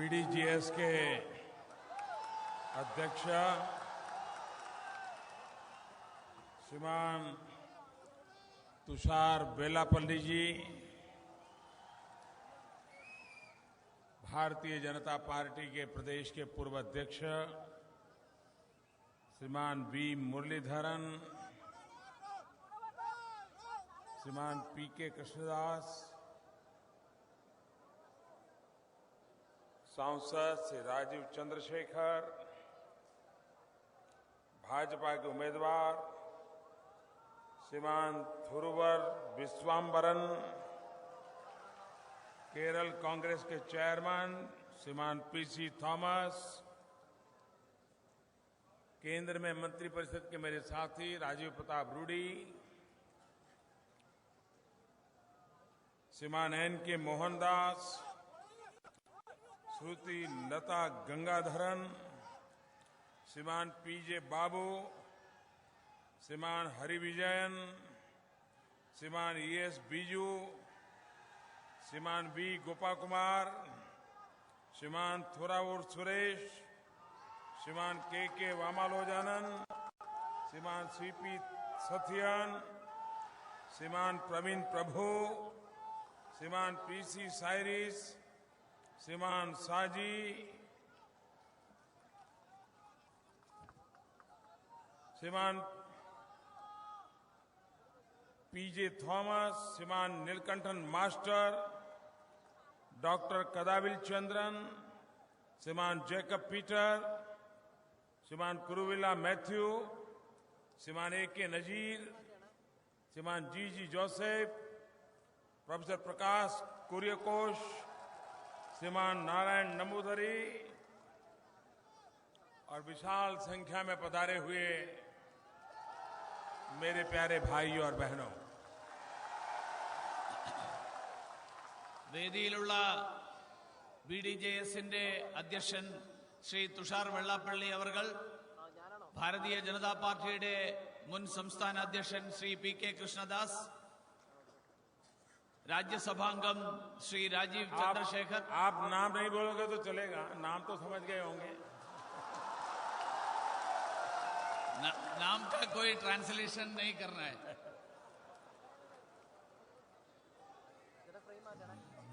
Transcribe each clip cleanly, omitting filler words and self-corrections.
बीडीजीएस के अध्यक्ष श्रीमान तुषार वेलापल्ली जी, भारतीय जनता पार्टी के प्रदेश के पूर्व अध्यक्ष श्रीमान वी मुरलीधरन, श्रीमान पीके कृष्णदास, सांसद श्री राजीव चंद्रशेखर, भाजपा के उम्मीदवार श्रीमान थुरुवर विश्वाम्बरन, केरल कांग्रेस के चेयरमैन श्रीमान पीसी थॉमस, केंद्र में मंत्रिपरिषद के मेरे साथी राजीव प्रताप रूडी, श्रीमान एन.के. मोहनदास, श्रुति लता गंगाधरन, श्रीमान पीजे बाबू, श्रीमान हरिविजयन, श्रीमान ईएस बीजू, श्रीमान बी गोपा कुमार, श्रीमान थोरावुर सुरेश, श्रीमान के वामालोजानन, श्रीमान सीपी सथियन, श्रीमान प्रवीण प्रभु, श्रीमान पीसी साइरिस, श्रीमान साजी, श्रीमान पीजे थॉमस, श्रीमान नीलकंठन मास्टर, डॉक्टर कदाविल चंद्रन, श्रीमान जैकब पीटर, श्रीमान कुरुविला मैथ्यू, श्रीमान ए.के. नजीर, श्रीमान जी जोसेफ, प्रोफेसर प्रकाश कुरियकोश, श्रीमान नारायण नंबूदरी और विशाल संख्या में पधारे हुए मेरे प्यारे भाइयों और बहनों, വേദിയിലുള്ള ബിഡിജെഎസിന്റെ അധ്യക്ഷൻ ശ്രീ തുഷാർ വെള്ളാപ്പള്ളി അവർകൾ, ഭാരതീയ ജനതാ പാർട്ടിയുടെ മുൻ സംസ്ഥാന അധ്യക്ഷൻ ശ്രീ പി.കെ. കൃഷ്ണദാസ്, राज्यसभांगम श्री राजीव चंद्रशेखर। आप नाम नहीं बोलोगे तो चलेगा, नाम तो समझ गए होंगे। नाम का कोई ट्रांसलेशन नहीं करना है।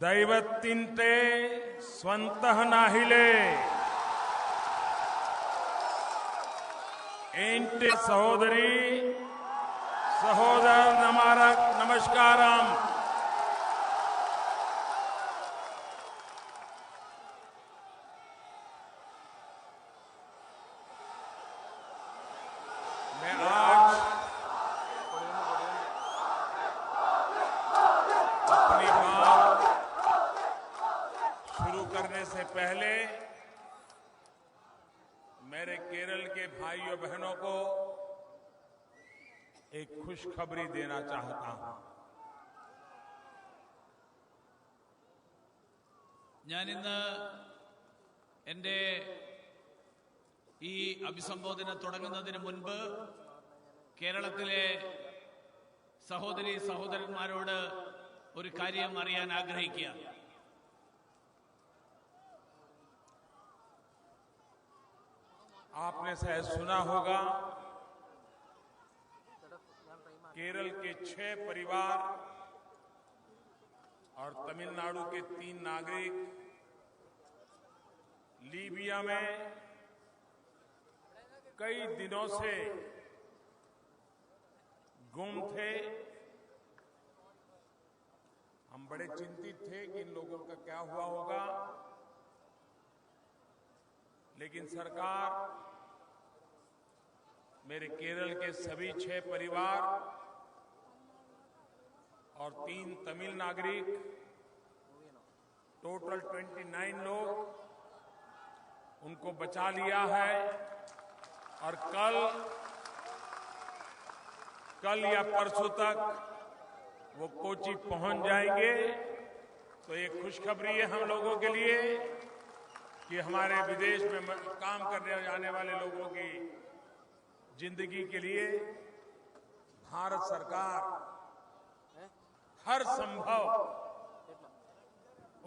दैवत्तिंते स्वंतः नाहिले एंटे सहोदरी सहोदर नमस्कारम। पहले मेरे केरल के भाइयों बहनों को एक खुशखबरी देना चाहता हूं। ഞാനിന്ന് എൻ്റെ ഈ അഭിസംബോധന തുടങ്ങുന്നതിന് മുൻപ് കേരളത്തിലെ സഹോദരി സഹോദരന്മാരോട് ഒരു കാര്യം അറിയാൻ ആഗ്രഹിക്കുകയാണ്. आपने शायद सुना होगा, केरल के 6 परिवार और तमिलनाडु के 3 नागरिक लीबिया में कई दिनों से गुम थे। हम बड़े चिंतित थे कि इन लोगों का क्या हुआ होगा, लेकिन सरकार मेरे केरल के सभी 6 परिवार और 3 तमिल नागरिक, टोटल 29 लोग, उनको बचा लिया है और कल या परसों तक वो कोची पहुंच जाएंगे। तो ये खुशखबरी है हम लोगों के लिए कि हमारे विदेश में काम करने जाने वाले लोगों की जिंदगी के लिए भारत सरकार हर संभव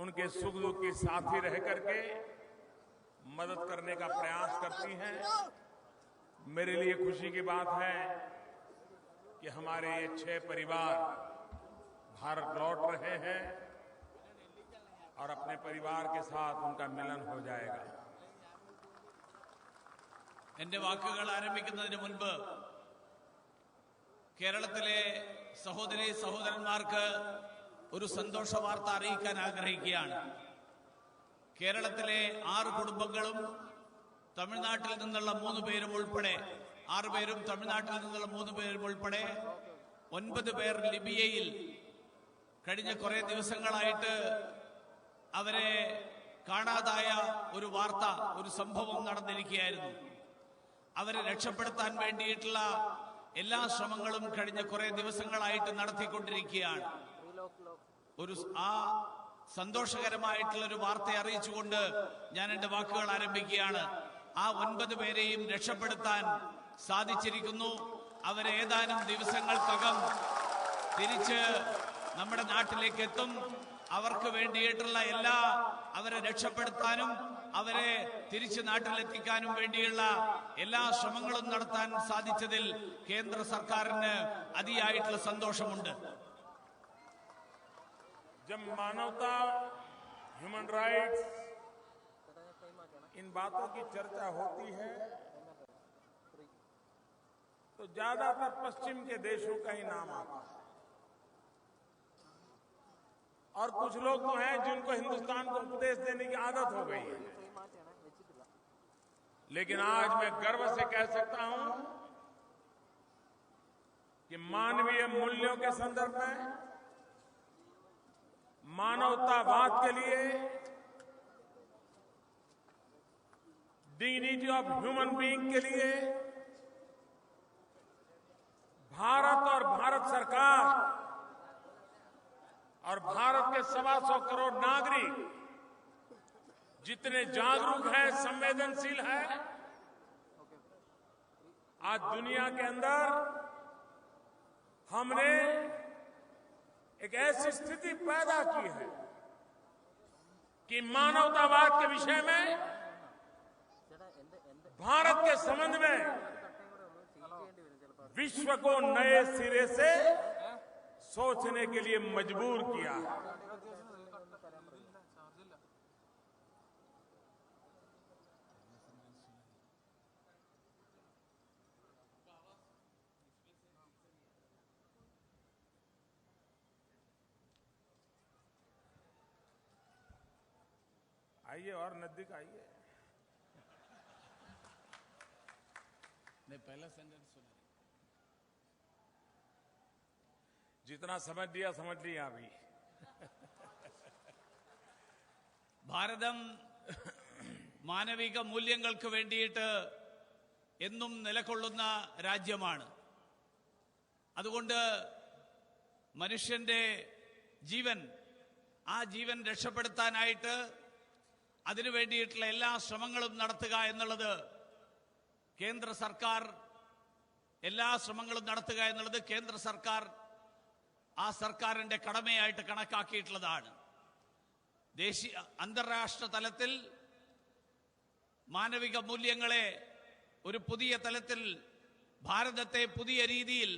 उनके सुख दुख के साथी रह करके मदद करने का प्रयास करती हैं। मेरे लिए खुशी की बात है कि हमारे ये 6 परिवार भारत लौट रहे हैं और अपने परिवार के साथ उनका मिलन हो जाएगा। എന്റെ വാക്കുകൾ ആരംഭിക്കുന്നതിന് മുൻപ് കേരളത്തിലെ സഹോദരി സഹോദരന്മാർക്ക് ഒരു സന്തോഷ വാർത്ത അറിയിക്കാൻ ആഗ്രഹിക്കുകയാണ്. കേരളത്തിലെ 6 കുടുംബങ്ങളും തമിഴ്നാട്ടിൽ നിന്നുള്ള 3 പേരും ഉൾപ്പെടെ 6 പേരും തമിഴ്നാട്ടിൽ നിന്നുള്ള 3 പേരും ഉൾപ്പെടെ 9 പേർ ലിബിയയിൽ കഴിഞ്ഞ കുറെ ദിവസങ്ങളായിട്ട് അവരെ കാണാതായ ഒരു വാർത്ത, ഒരു സംഭവം നടന്നിരിക്കുകയായിരുന്നു. അവരെ രക്ഷപ്പെടുത്താൻ വേണ്ടിയിട്ടുള്ള എല്ലാ ശ്രമങ്ങളും കഴിഞ്ഞ കുറെ ദിവസങ്ങളായിട്ട് നടത്തിക്കൊണ്ടിരിക്കുകയാണ്. ആ സന്തോഷകരമായിട്ടുള്ള ഒരു വാർത്ത അറിയിച്ചുകൊണ്ട് ഞാൻ എന്റെ വാക്കുകൾ ആരംഭിക്കുകയാണ്. ആ 9 പേരെയും രക്ഷപ്പെടുത്താൻ സാധിച്ചിരിക്കുന്നു. അവരെ ഏതാനും ദിവസങ്ങൾക്കകം തിരിച്ച് നമ്മുടെ നാട്ടിലേക്ക് എത്തും. അവർക്ക് വേണ്ടിയിട്ടുള്ള അവരെ രക്ഷപ്പെടുത്താനും അവരെ തിരിച്ച് നാട്ടിലെത്തിക്കാനും വേണ്ടിയുള്ള എല്ലാ ശ്രമങ്ങളും നടത്താൻ സാധിച്ചതിൽ കേന്ദ്ര സർക്കാരിന് അതിയായിട്ടുള്ള സന്തോഷമുണ്ട്. जब मानवता, ह्यूमन राइट्स, इन बातों की चर्चा होती है तो ज्यादातर पश्चिम के देशों का ही नाम आता है और कुछ लोग तो हैं जिनको हिंदुस्तान को उपदेश देने की आदत हो गई है। लेकिन आज मैं गर्व से कह सकता हूं कि मानवीय मूल्यों के संदर्भ में, मानवतावाद के लिए, डिग्निटी ऑफ ह्यूमन बीइंग के लिए भारत और भारत सरकार और भारत के 125 करोड़ नागरिक जितने जागरूक हैं, संवेदनशील हैं, आज दुनिया के अंदर हमने एक ऐसी स्थिति पैदा की है कि मानवतावाद के विषय में, भारत के संबंध में विश्व को नए सिरे से सोचने के लिए मजबूर किया है। आइए और नजदीक आइए। पहला सेंटेंस सुना, जितना समझ लिया अभी। ഭാരതം മാനവിക മൂല്യങ്ങൾക്ക് വേണ്ടിയിട്ട് എന്നും നിലകൊള്ളുന്ന രാജ്യമാണ്. അതുകൊണ്ട് മനുഷ്യന്റെ ആ ജീവൻ രക്ഷപ്പെടുത്താനായിട്ട് അതിനു വേണ്ടിയിട്ടുള്ള എല്ലാ ശ്രമങ്ങളും നടത്തുക എന്നുള്ളത് കേന്ദ്ര സർക്കാർ ആ സർക്കാരിന്റെ കടമയായിട്ട് കണക്കാക്കിയിട്ടുള്ളതാണ്. അന്താരാഷ്ട്ര തലത്തിൽ മാനവിക മൂല്യങ്ങളെ ഒരു പുതിയ തലത്തിൽ, ഭാരതത്തെ പുതിയ രീതിയിൽ,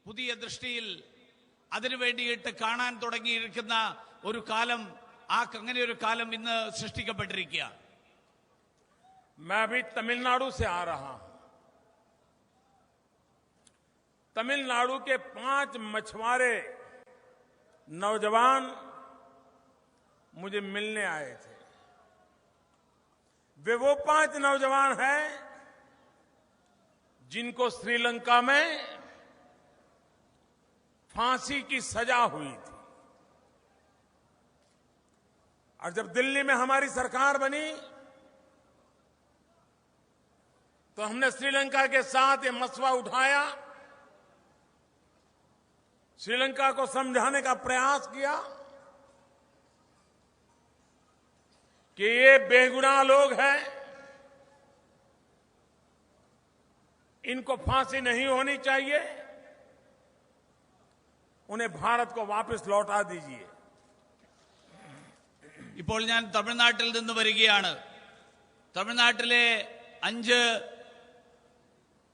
പുതിയ ദൃഷ്ടിയിൽ അതിനു വേണ്ടിയിട്ട് കാണാൻ തുടങ്ങിയിരിക്കുന്ന ഒരു കാലം, അങ്ങനെ ഒരു കാലം ഇന്ന് സൃഷ്ടിക്കപ്പെട്ടിരിക്കുക. मैं अभी तमिलनाडु से आ रहा हूं। तमिलनाडु के 5 मछुआरे नौजवान मुझे मिलने आए थे। वे वो 5 नौजवान हैं जिनको श्रीलंका में फांसी की सजा हुई थी। और जब दिल्ली में हमारी सरकार बनी तो हमने श्रीलंका के साथ ये मसला उठाया, श्रीलंका को समझाने का प्रयास किया कि ये बेगुनाह लोग हैं, इनको फांसी नहीं होनी चाहिए, उन्हें भारत को वापस लौटा दीजिए। ഇപ്പോൾ ഞാൻ തമിഴ്നാട്ടിൽ നിന്ന് വരികയാണ്. തമിഴ്നാട്ടിലെ 5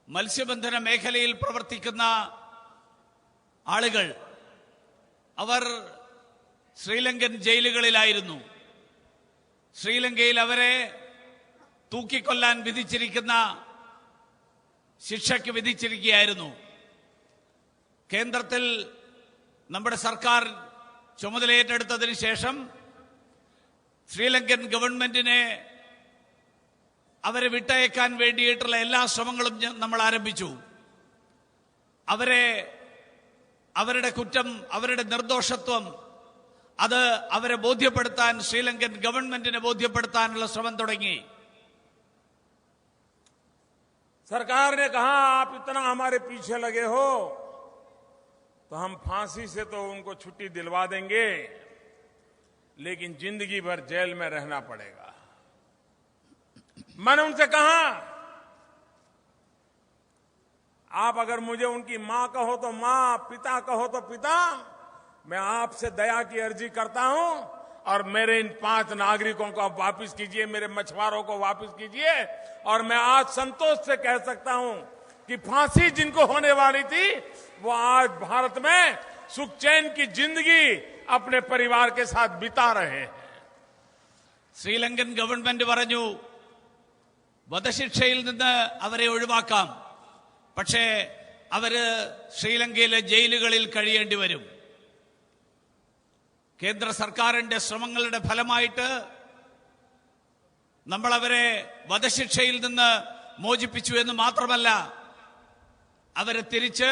മത്സ്യബന്ധന മേഖലയിൽ പ്രവർത്തിക്കുന്ന ആളുകൾ അവർ ശ്രീലങ്കൻ ജയിലുകളിലായിരുന്നു. ശ്രീലങ്കയിൽ അവരെ തൂക്കിക്കൊല്ലാൻ വിധിച്ചിരിക്കുന്ന ശിക്ഷയ്ക്ക് വിധിച്ചിരിക്കുകയായിരുന്നു. കേന്ദ്രത്തിൽ നമ്മുടെ സർക്കാർ ചുമതലയേറ്റെടുത്തതിന് ശേഷം ശ്രീലങ്കൻ ഗവൺമെന്റിനെ അവരെ വിട്ടയക്കാൻ വേണ്ടിയിട്ടുള്ള എല്ലാ ശ്രമങ്ങളും നമ്മൾ ആരംഭിച്ചു. അവരുടെ കുറ്റം, അവരുടെ നിർദോഷത്വം അത് അവരെ ബോധ്യപ്പെടുത്താൻ, ശ്രീലങ്കൻ ഗവൺമെന്റിനെ ബോധ്യപ്പെടുത്താനുള്ള ശ്രമം തുടങ്ങി. सरकार ने कहा आप इतना हमारे पीछे लगे हो तो हम फांसी से तो उनको छुट्टी दिलवा देंगे, लेकिन जिंदगी भर जेल में रहना पड़ेगा. मैंने उनसे कहा आप अगर मुझे उनकी मां कहो तो मां, पिता कहो तो पिता, मैं आपसे दया की अर्जी करता हूं और मेरे इन 5 नागरिकों को आप वापस कीजिए, मेरे मछुआरों को वापस कीजिए. और मैं आज संतोष से कह सकता हूं कि फांसी जिनको होने वाली थी वो आज भारत में सुख चैन की जिंदगी अपने परिवार के साथ बिता रहे हैं. ശ്രീലങ്കൻ ഗവൺമെന്റ് പറഞ്ഞു വധശിക്ഷയിൽ നിന്ന് അവരെ ഒഴിവാക്കാം, പക്ഷേ അവര് ശ്രീലങ്കയിലെ ജയിലുകളിൽ കഴിയേണ്ടി വരും. കേന്ദ്ര സർക്കാരിന്റെ ശ്രമങ്ങളുടെ ഫലമായിട്ട് നമ്മൾ അവരെ വധശിക്ഷയിൽ നിന്ന് മോചിപ്പിച്ചു എന്ന് മാത്രമല്ല, അവരെ തിരിച്ച്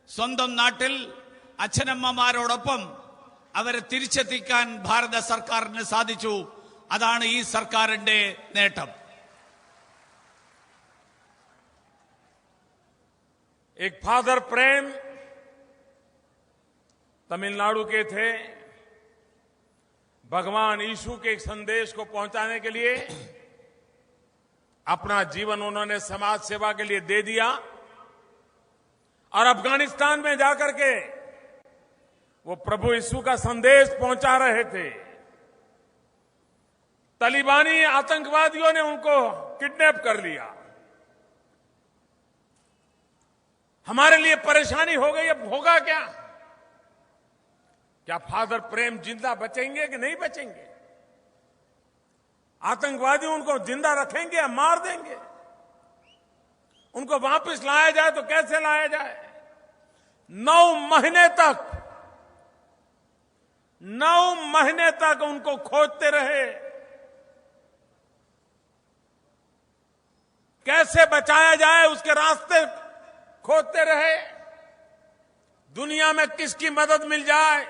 സ്വന്തം നാട്ടിൽ അച്ഛനമ്മമാരോടൊപ്പം അവരെ തിരിച്ചെത്തിക്കാൻ ഭാരത സർക്കാരിന് സാധിച്ചു. അതാണ് ഈ സർക്കാരിന്റെ നേട്ടം. एक फादर प्रेम तमिलनाडु के थे. भगवान यीशु के एक संदेश को पहुंचाने के लिए अपना जीवन उन्होंने समाज सेवा के लिए दे दिया और अफगानिस्तान में जाकर के वो प्रभु यीशु का संदेश पहुंचा रहे थे. तालिबानी आतंकवादियों ने उनको किडनैप कर लिया. हमारे लिए परेशानी हो गई. अब होगा क्या? क्या फादर प्रेम जिंदा बचेंगे कि नहीं बचेंगे? आतंकवादी उनको जिंदा रखेंगे या मार देंगे? उनको वापस लाया जाए तो कैसे लाया जाए? 9 महीने तक उनको खोजते रहे. कैसे बचाया जाए उसके रास्ते खोजते रहे. दुनिया में किसकी मदद मिल जाए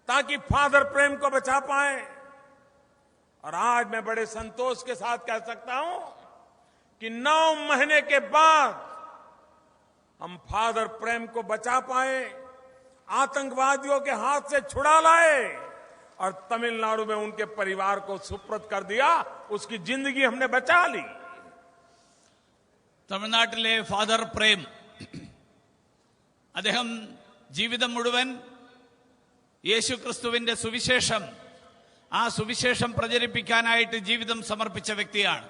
ताकि फादर प्रेम को बचा पाए. और आज मैं बड़े संतोष के साथ कह सकता हूं कि 9 महीने के बाद हम फादर प्रेम को बचा पाए, आतंकवादियों के हाथ से छुड़ा लाए और तमिलनाडु में उनके परिवार को सुपुर्द कर दिया. उसकी जिंदगी हमने बचा ली. തമിഴ്നാട്ടിലെ ഫാദർ പ്രേം അദ്ദേഹം ജീവിതം മുഴുവൻ യേശുക്രിസ്തുവിന്റെ സുവിശേഷം, ആ സുവിശേഷം പ്രചരിപ്പിക്കാനായിട്ട് ജീവിതം സമർപ്പിച്ച വ്യക്തിയാണ്.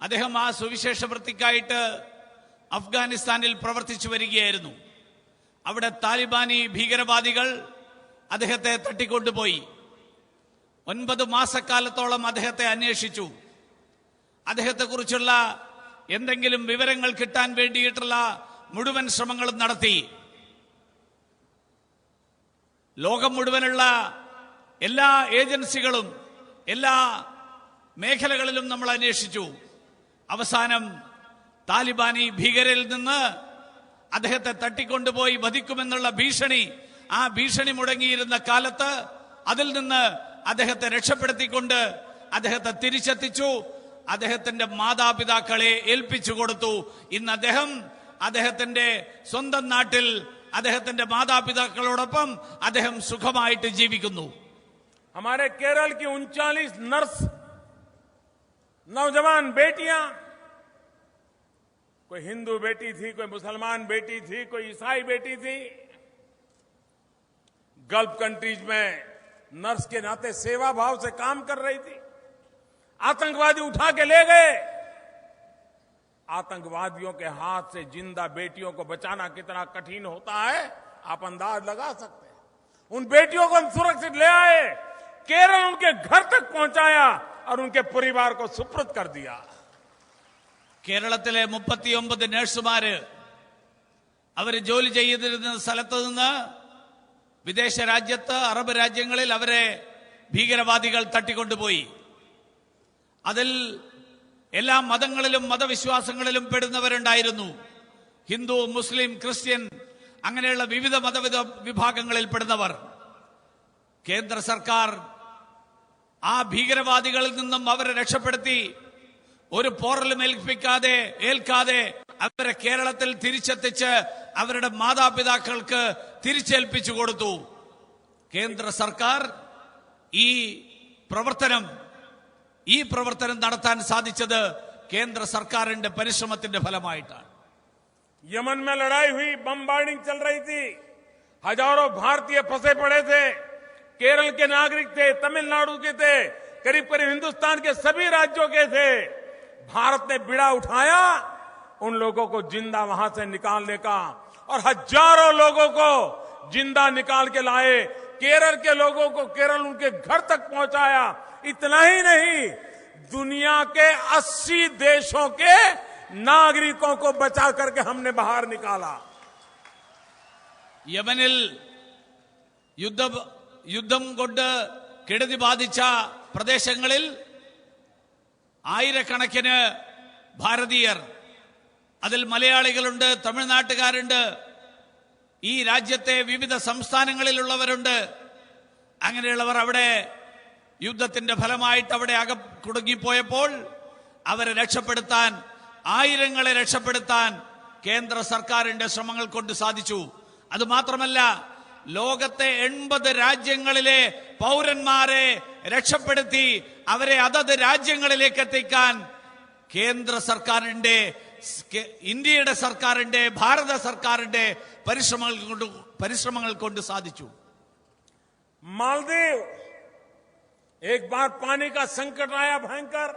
അദ്ദേഹം ആ സുവിശേഷ വൃത്തിക്കായിട്ട് അഫ്ഗാനിസ്ഥാനിൽ പ്രവർത്തിച്ചു വരികയായിരുന്നു. അവിടെ താലിബാനി ഭീകരവാദികൾ അദ്ദേഹത്തെ തട്ടിക്കൊണ്ടുപോയി. 9 മാസക്കാലത്തോളം അദ്ദേഹത്തെ അന്വേഷിച്ചു. അദ്ദേഹത്തെക്കുറിച്ചുള്ള എന്തെങ്കിലും വിവരങ്ങൾ കിട്ടാൻ വേണ്ടിയിട്ടുള്ള മുഴുവൻ ശ്രമങ്ങളും നടത്തി. ലോകം മുഴുവനുള്ള എല്ലാ ഏജൻസികളും എല്ലാ മേഖലകളിലും നമ്മൾ അന്വേഷിച്ചു. അവസാനം താലിബാനി ഭീകരരിൽ നിന്ന് അദ്ദേഹത്തെ തട്ടിക്കൊണ്ടുപോയി വധിക്കുമെന്നുള്ള ഭീഷണി, ആ ഭീഷണി മുടങ്ങിയിരുന്ന കാലത്ത് അതിൽ നിന്ന് അദ്ദേഹത്തെ രക്ഷപ്പെടുത്തിക്കൊണ്ട് അദ്ദേഹത്തെ തിരിച്ചെത്തിച്ചു. അദ്ദേഹത്തിന്റെ മാതാപിതാക്കളെ ഏൽപ്പിച്ചു കൊടുത്തു. ഇന്ന് അദ്ദേഹം അദ്ദേഹത്തിന്റെ സ്വന്തം നാട്ടിൽ അദ്ദേഹത്തിന്റെ മാതാപിതാക്കളോടൊപ്പം അദ്ദേഹം സുഖമായിട്ട് ജീവിക്കുന്നു. हमारे केरल की 39 नर्स नौजवान बेटियां, कोई हिंदू बेटी थी, कोई मुसलमान बेटी थी, कोई ईसाई बेटी थी, गल्फ कंट्रीज में नर्स के नाते सेवा भाव से काम कर रही थी। आतंकवादी उठा के ले गए। आतंकवादियों के हाथ से जिंदा बेटियों को बचाना कितना कठिन होता है आप अंदाज लगा सकते हैं। उन बेटियों को हम सुरक्षित ले आए, केरल उनके घर तक पहुंचाया और उनके परिवार को सुपुर्द कर दिया। കേരളത്തിലെ 39 നഴ്സുമാര് അവര് ജോലി ചെയ്തിരുന്ന സ്ഥലത്ത് നിന്ന് വിദേശ രാജ്യത്ത് അറബ് രാജ്യങ്ങളിൽ അവരെ ഭീകരവാദികൾ തട്ടിക്കൊണ്ടുപോയി. അതിൽ എല്ലാ മതങ്ങളിലും മതവിശ്വാസങ്ങളിലും പെടുന്നവരുണ്ടായിരുന്നു. ഹിന്ദു, മുസ്ലിം, ക്രിസ്ത്യൻ അങ്ങനെയുള്ള വിവിധ മതവിഭാഗങ്ങളിൽ പെടുന്നവർ. കേന്ദ്ര സർക്കാർ ആ ഭീകരവാദികളിൽ നിന്നും അവരെ രക്ഷപ്പെടുത്തി ഒരു പോറലും ഏൽക്കാതെ അവരെ കേരളത്തിൽ തിരിച്ചെത്തിച്ച് അവരുടെ മാതാപിതാക്കൾക്ക് തിരിച്ചേൽപ്പിച്ചു കൊടുത്തു. കേന്ദ്ര സർക്കാർ ഈ പ്രവർത്തനം നടത്താൻ സാധിച്ചത് കേന്ദ്ര സർക്കാരിന്റെ പരിശ്രമത്തിന്റെ ഫലമായിട്ടാണ്. यमन में लड़ाई हुई, बमबार्डिंग चल रही थी, हजारों भारतीय फंसे पड़े थे। केरल के नागरिक थे, तमिलनाडु के थे, करीब करीब हिंदुस्तान के सभी राज्यों के थे। भारत ने बीड़ा उठाया उन लोगों को जिंदा वहां से निकालने का और हजारों लोगों को जिंदा निकाल के लाए। केरल के लोगों को केरल उनके घर तक पहुंचाया। इतना ही नहीं, दुनिया के 80 देशों के नागरिकों को बचा करके हमने बाहर निकाला। യമനിൽ യുദ്ധം കൊണ്ട് കെടുതി ബാധിച്ച പ്രദേശങ്ങളിൽ ആയിരക്കണക്കിന് ഭാരതീയർ, അതിൽ മലയാളികളുണ്ട്, തമിഴ്നാട്ടുകാരുണ്ട്, ഈ രാജ്യത്തെ വിവിധ സംസ്ഥാനങ്ങളിലുള്ളവരുണ്ട്. അങ്ങനെയുള്ളവർ അവിടെ യുദ്ധത്തിന്റെ ഫലമായിട്ട് അവിടെ കുടുങ്ങിപ്പോയപ്പോൾ അവരെ രക്ഷപ്പെടുത്താൻ, ആയിരങ്ങളെ രക്ഷപ്പെടുത്താൻ കേന്ദ്ര സർക്കാരിന്റെ ശ്രമങ്ങൾ കൊണ്ട് സാധിച്ചു. അതുമാത്രമല്ല, ലോകത്തെ 80 രാജ്യങ്ങളിലെ പൗരന്മാരെ രക്ഷപ്പെടുത്തി അവരെ അതത് രാജ്യങ്ങളിലേക്ക് എത്തിക്കാൻ കേന്ദ്ര സർക്കാരിന്റെ, ഇന്ത്യയുടെ സർക്കാരിന്റെ, ഭാരത സർക്കാരിന്റെ പരിശ്രമങ്ങൾ കൊണ്ട് സാധിച്ചു. मालदीव, एक बार पानी का संकट आया भयंकर,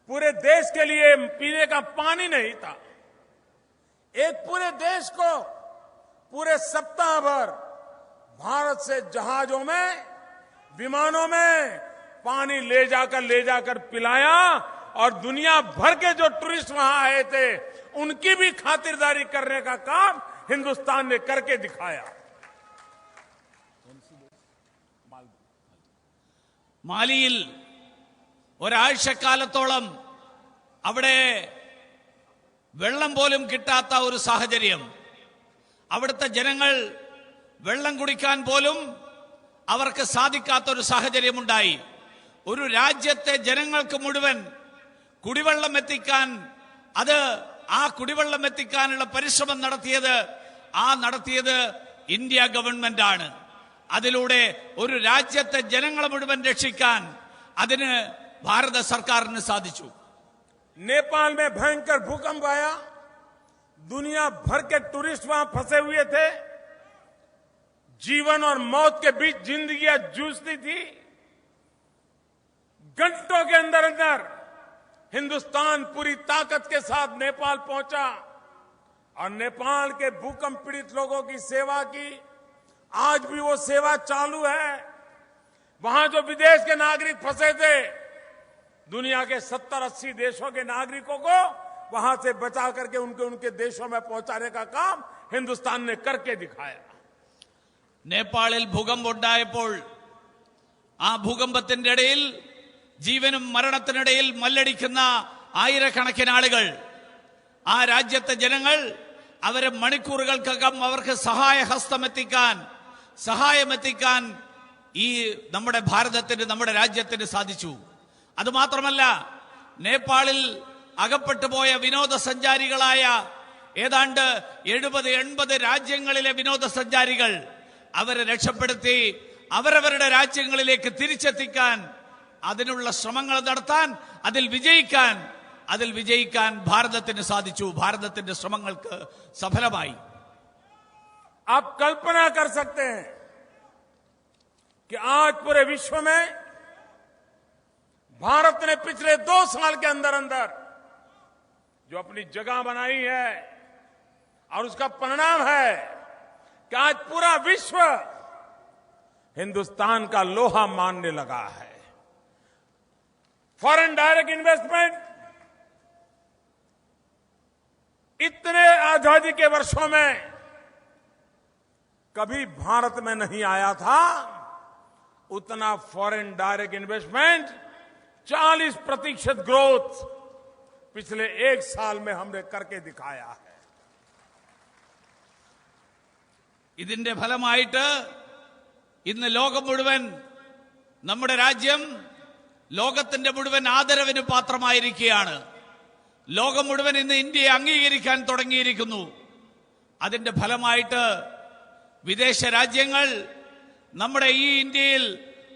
पूरे देश के लिए पीने का पानी नहीं था। एक पूरे देश को पूरे सप्ताह भर भारत से जहाजों में, विमानों में पानी ले जाकर पिलाया और दुनिया भर के जो टूरिस्ट वहां आए थे उनकी भी खातिरदारी करने का काम हिंदुस्तान ने करके दिखाया। മാലിയിൽ ഒരാഴ്ചക്കാലത്തോളം അവിടെ വെള്ളം പോലും കിട്ടാത്ത ഒരു സാഹചര്യം. അവിടുത്തെ ജനങ്ങൾ വെള്ളം കുടിക്കാൻ പോലും അവർക്ക് സാധിക്കാത്ത ഒരു സാഹചര്യമുണ്ടായി. ഒരു രാജ്യത്തെ ജനങ്ങൾക്ക് മുഴുവൻ കുടിവെള്ളം എത്തിക്കാൻ, ആ കുടിവെള്ളം എത്തിക്കാനുള്ള പരിശ്രമം നടത്തിയത് ഇന്ത്യ ഗവൺമെന്റ് ആണ്. അതിലൂടെ ഒരു രാജ്യത്തെ ജനങ്ങളെ മുഴുവൻ രക്ഷിക്കാൻ അതിന് ഭാരത സർക്കാരിന് സാധിച്ചു. नेपाल में भयंकर भूकंप आया, दुनिया भर के टूरिस्ट वहां फंसे हुए थे, जीवन और मौत के बीच जिंदगियां जूझती थी। घंटों के अंदर हिंदुस्तान पूरी ताकत के साथ नेपाल पहुंचा और नेपाल के भूकंप पीड़ित लोगों की सेवा की। आज भी वो सेवा चालू है। वहां जो विदेश के नागरिक फंसे थे, दुनिया के 70-80 देशों के नागरिकों को वहां से बचा करके उनके देशों में पहुंचाने का काम हिंदुस्तान ने करके दिखाया। നേപ്പാളിൽ ഭൂകമ്പമുണ്ടായപ്പോൾ ആ ഭൂകമ്പത്തിന്റെ ഇടയിൽ ജീവനും മരണത്തിനിടയിൽ മല്ലടിക്കുന്ന ആയിരക്കണക്കിന് ആളുകൾ, ആ രാജ്യത്തെ ജനങ്ങൾ, അവരെ മണിക്കൂറുകൾക്കകം അവർക്ക് സഹായമെത്തിക്കാൻ ഈ നമ്മുടെ ഭാരതത്തിന്, നമ്മുടെ രാജ്യത്തിന് സാധിച്ചു. അതുമാത്രമല്ല, നേപ്പാളിൽ അകപ്പെട്ടു പോയ വിനോദസഞ്ചാരികളായ ഏതാണ്ട് 70-80 രാജ്യങ്ങളിലെ വിനോദസഞ്ചാരികൾ അവരെ രക്ഷപ്പെടുത്തി അവരവരുടെ രാജ്യങ്ങളിലേക്ക് തിരിച്ചെത്തിക്കാൻ, അതിനുള്ള ശ്രമങ്ങൾ നടത്താൻ, അതിൽ വിജയിക്കാൻ ഭാരതത്തിന് സാധിച്ചു. ഭാരതത്തിന്റെ ശ്രമങ്ങൾക്ക് സഫലമായി. आप कल्पना कर सकते हैं कि आज पूरे विश्व में भारत ने पिछले 2 साल के अंदर अंदर जो अपनी जगह बनाई है और उसका परिणाम है कि आज पूरा विश्व हिंदुस्तान का लोहा मानने लगा है। फॉरेन डायरेक्ट इन्वेस्टमेंट इतने आजादी के वर्षों में कभी भारत में नहीं आया था। उतना फॉरेन डायरेक्ट इन्वेस्टमेंट 40% ग्रोथ पिछले 1 साल में हमने करके दिखाया है। ഇതിന്റെ ഫലമായിട്ട് ഇന്ന് ലോകം മുഴുവൻ നമ്മുടെ രാജ്യം ലോകത്തിന്റെ മുഴുവൻ ആദരവിന് പാത്രമായിരിക്കുകയാണ്. ലോകം മുഴുവൻ ഇന്ന് ഇന്ത്യയെ അംഗീകരിക്കാൻ തുടങ്ങിയിരിക്കുന്നു. അതിന്റെ ഫലമായിട്ട് വിദേശ രാജ്യങ്ങൾ നമ്മുടെ ഈ ഇന്ത്യയിൽ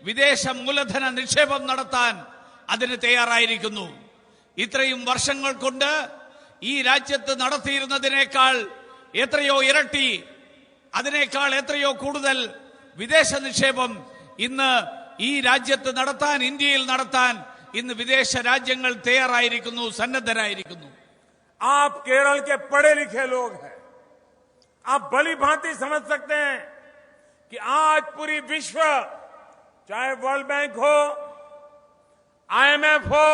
വിദേശ മൂലധന നിക്ഷേപം നടത്താൻ അതിന് തയ്യാറായിരിക്കുന്നു. ഇത്രയും വർഷങ്ങൾ കൊണ്ട് ഈ രാജ്യത്ത് നടത്തിയിരുന്നതിനേക്കാൾ എത്രയോ ഇരട്ടി, അതിനേക്കാൾ എത്രയോ കൂടുതൽ വിദേശ നിക്ഷേപം ഇന്ന് ഈ രാജ്യത്ത് നടത്താൻ, ഇന്ത്യയിൽ നടത്താൻ ഇന്ന് വിദേശ രാജ്യങ്ങൾ തയ്യാറായിരിക്കുന്നു, സന്നദ്ധരായിരിക്കുന്നു. आप केरल के पढ़े लिखे लोग हैं, आप भली भांति समझ सकते हैं कि आज पूरी विश्व, चाहे वर्ल्ड बैंक हो, IMF हो,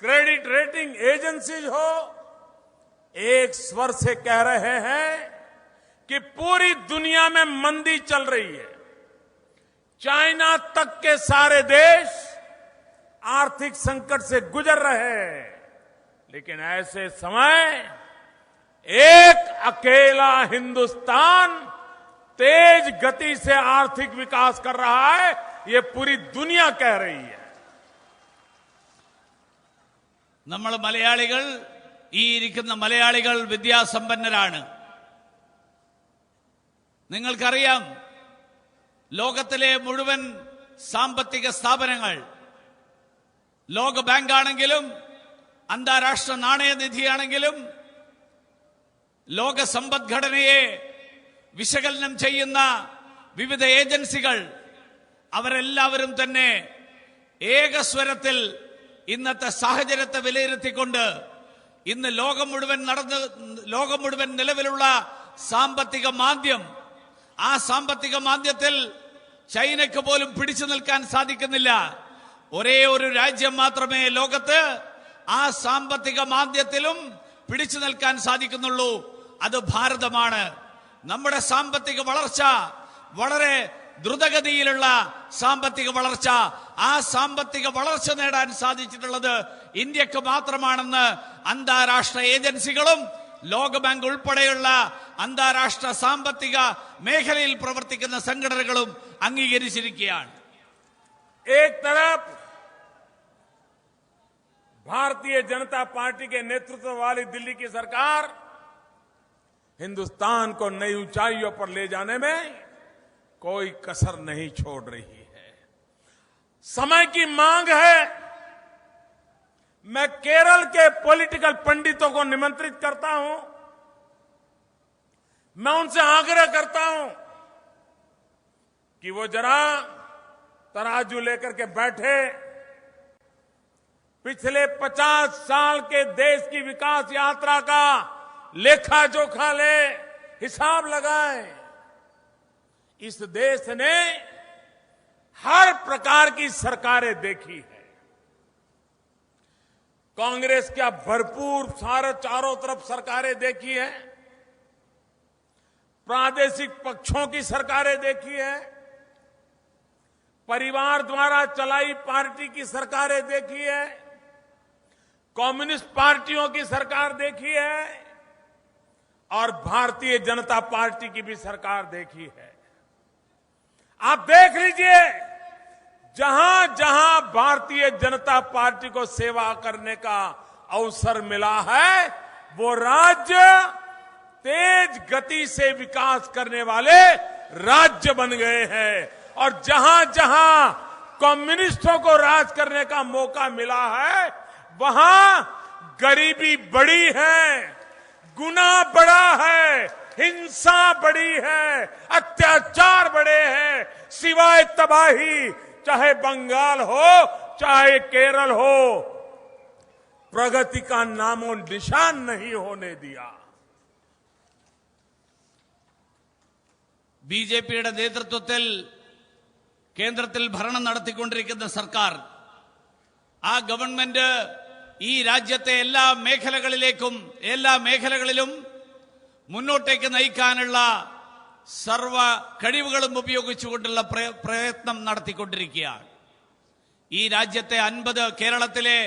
क्रेडिट रेटिंग एजेंसीज हो, एक स्वर से कह रहे हैं कि पूरी दुनिया में मंदी चल रही है। चाइना तक के सारे देश आर्थिक संकट से गुजर रहे हैं, लेकिन ऐसे समय एक अकेला हिंदुस्तान तेज गति से आर्थिक विकास कर रहा है, ये पूरी दुनिया कह रही है। നമ്മൾ മലയാളികൾ, ഈ ഇരിക്കുന്ന മലയാളികൾ വിദ്യാസമ്പന്നരാണ്. നിങ്ങൾക്കറിയാം, ലോകത്തിലെ മുഴുവൻ സാമ്പത്തിക സ്ഥാപനങ്ങൾ, ലോക ബാങ്കാണെങ്കിലും അന്താരാഷ്ട്ര നാണയനിധിയാണെങ്കിലും ലോക സമ്പദ്ഘടനയെ വിശകലനം ചെയ്യുന്ന വിവിധ ഏജൻസികൾ, അവരെല്ലാവരും തന്നെ ഏകസ്വരത്തിൽ ഇന്നത്തെ സാഹചര്യത്തെ വിലയിരുത്തിക്കൊണ്ട് ഇന്ന് ലോകം മുഴുവൻ നിലവിലുള്ള സാമ്പത്തിക മാന്ദ്യം, ആ സാമ്പത്തിക മാന്ദ്യത്തിൽ ചൈനയ്ക്ക് പോലും പിടിച്ചു നിൽക്കാൻ സാധിക്കുന്നില്ല. ഒരേ ഒരു രാജ്യം മാത്രമേ ലോകത്ത് ആ സാമ്പത്തിക മാന്ദ്യത്തിലും പിടിച്ചു നിൽക്കാൻ സാധിക്കുന്നുള്ളൂ. അത് ഭാരതമാണ്. നമ്മുടെ സാമ്പത്തിക വളർച്ച വളരെ ദ്രുതഗതിയിലുള്ള സാമ്പത്തിക വളർച്ച, ആ സാമ്പത്തിക വളർച്ച നേടാൻ സാധിച്ചിട്ടുള്ളത് ഇന്ത്യക്ക് മാത്രമാണെന്ന് അന്താരാഷ്ട്ര ഏജൻസികളും ലോകബാങ്ക് ഉൾപ്പെടെയുള്ള അന്താരാഷ്ട്ര സാമ്പത്തിക മേഖലയിൽ പ്രവർത്തിക്കുന്ന സംഘടനകളും അംഗീകരിച്ചിരിക്കുകയാണ്. एक तरफ भारतीय जनता पार्टी के नेतृत्व वाली दिल्ली की सरकार हिंदुस्तान को नई ऊंचाइयों पर ले जाने में कोई कसर नहीं छोड़ रही है। समय की मांग है। मैं केरल के पॉलिटिकल पंडितों को निमंत्रित करता हूं, मैं उनसे आग्रह करता हूं कि वो जरा तराजू लेकर के बैठे, पिछले 50 साल के देश की विकास यात्रा का लेखा जोखा ले, हिसाब लगाएं। इस देश ने हर प्रकार की सरकारें देखी है। कांग्रेस का भरपूर सारे चारों तरफ सरकारें देखी है, प्रादेशिक पक्षों की सरकारें देखी है, परिवार द्वारा चलाई पार्टी की सरकारें देखी है, कम्युनिस्ट पार्टियों की सरकार देखी है और भारतीय जनता पार्टी की भी सरकार देखी है। आप देख लीजिए, जहां जहां भारतीय जनता पार्टी को सेवा करने का अवसर मिला है, वो राज्य तेज गति से विकास करने वाले राज्य बन गए हैं। और जहां जहां कम्युनिस्टों को राज करने का मौका मिला है, वहां गरीबी बढ़ी है, गुना बढ़ा है, हिंसा बढ़ी है, अत्याचार बढ़े हैं, सिवाय तबाही, चाहे बंगाल हो चाहे केरल हो, प्रगति का नामो निशान नहीं होने दिया। ബിജെപിയുടെ നേതൃത്വത്തിൽ കേന്ദ്രത്തിൽ ഭരണം നടത്തിക്കൊണ്ടിരിക്കുന്ന സർക്കാർ, ആ ഗവൺമെന്റ് ഈ രാജ്യത്തെ എല്ലാ മേഖലകളിലും മുന്നോട്ടേക്ക് നയിക്കാനുള്ള സർവ കഴിവുകളും ഉപയോഗിച്ചുകൊണ്ടുള്ള പ്രയത്നം നടത്തിക്കൊണ്ടിരിക്കുകയാണ്. ഈ രാജ്യത്തെ 50 കേരളത്തിലെ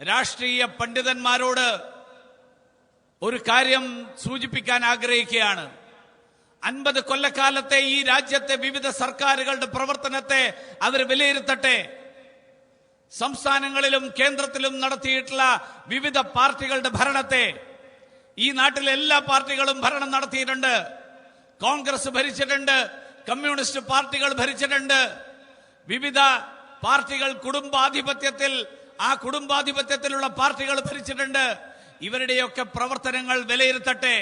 രാഷ്ട്രീയ പണ്ഡിതന്മാരോട് ഒരു കാര്യം സൂചിപ്പിക്കാൻ ആഗ്രഹിക്കുകയാണ്. 50 കൊല്ലക്കാലത്തെ ഈ രാജ്യത്തെ വിവിധ സർക്കാരുകളുടെ പ്രവർത്തനത്തെ അവർ വിലയിരുത്തട്ടെ. സംസ്ഥാനങ്ങളിലും കേന്ദ്രത്തിലും നടത്തിയിട്ടുള്ള വിവിധ പാർട്ടികളുടെ ഭരണത്തെ, ഈ നാട്ടിലെ എല്ലാ പാർട്ടികളും ഭരണം നടത്തിയിട്ടുണ്ട്. കോൺഗ്രസ് ഭരിച്ചിട്ടുണ്ട്, കമ്മ്യൂണിസ്റ്റ് പാർട്ടികൾ ഭരിച്ചിട്ടുണ്ട്, വിവിധ പാർട്ടികൾ കുടുംബാധിപത്യത്തിലുള്ള പാർട്ടികൾ ഭരിച്ചിട്ടുണ്ട്. ഇവരുടെയൊക്കെ പ്രവർത്തനങ്ങൾ വിലയിരുത്തട്ടെ.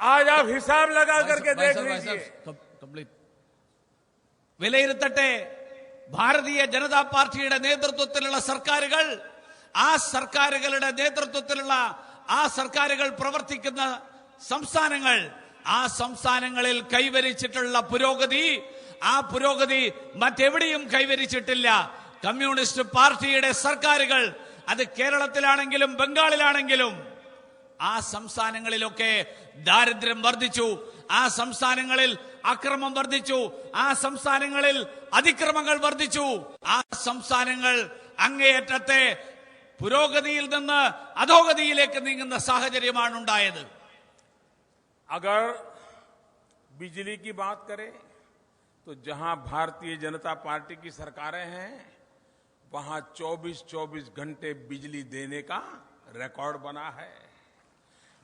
आज आप हिसाब लगा करके देख लीजिए. വിലയിരുത്തട്ടെ. ഭാരതീയ ജനതാ പാർട്ടിയുടെ നേതൃത്വത്തിലുള്ള സർക്കാരുകൾ, ആ സർക്കാരുകളുടെ നേതൃത്വത്തിലുള്ള ആ സർക്കാരുകൾ പ്രവർത്തിക്കുന്ന സംസ്ഥാനങ്ങൾ, ആ സംസ്ഥാനങ്ങളിൽ കൈവരിച്ചിട്ടുള്ള പുരോഗതി, ആ പുരോഗതി മറ്റെവിടെയും കൈവരിച്ചിട്ടില്ല. കമ്മ്യൂണിസ്റ്റ് പാർട്ടിയുടെ സർക്കാരുകൾ, അത് കേരളത്തിലാണെങ്കിലും ബംഗാളിലാണെങ്കിലും, ആ സംസ്ഥാനങ്ങളിലൊക്കെ ദാരിദ്ര്യം വർദ്ധിച്ചു, ആ സംസ്ഥാനങ്ങളിൽ അക്രമം വർദ്ധിച്ചു, ആ സംസ്ഥാനങ്ങളിൽ അതിക്രമങ്ങൾ വർദ്ധിച്ചു, ആ സംസ്ഥാനങ്ങൾ അങ്ങേയറ്റത്തെ പുരോഗതിയിൽ നിന്ന് അധോഗതിയിലേക്ക് നീങ്ങുന്ന സാഹചര്യമാണ് ഉണ്ടായത്. अगर बिजली की बात करें तो जहां भारतीय जनता पार्टी की सरकारें हैं वहां 24-24 घंटे बिजली देने का रिकॉर्ड बना है.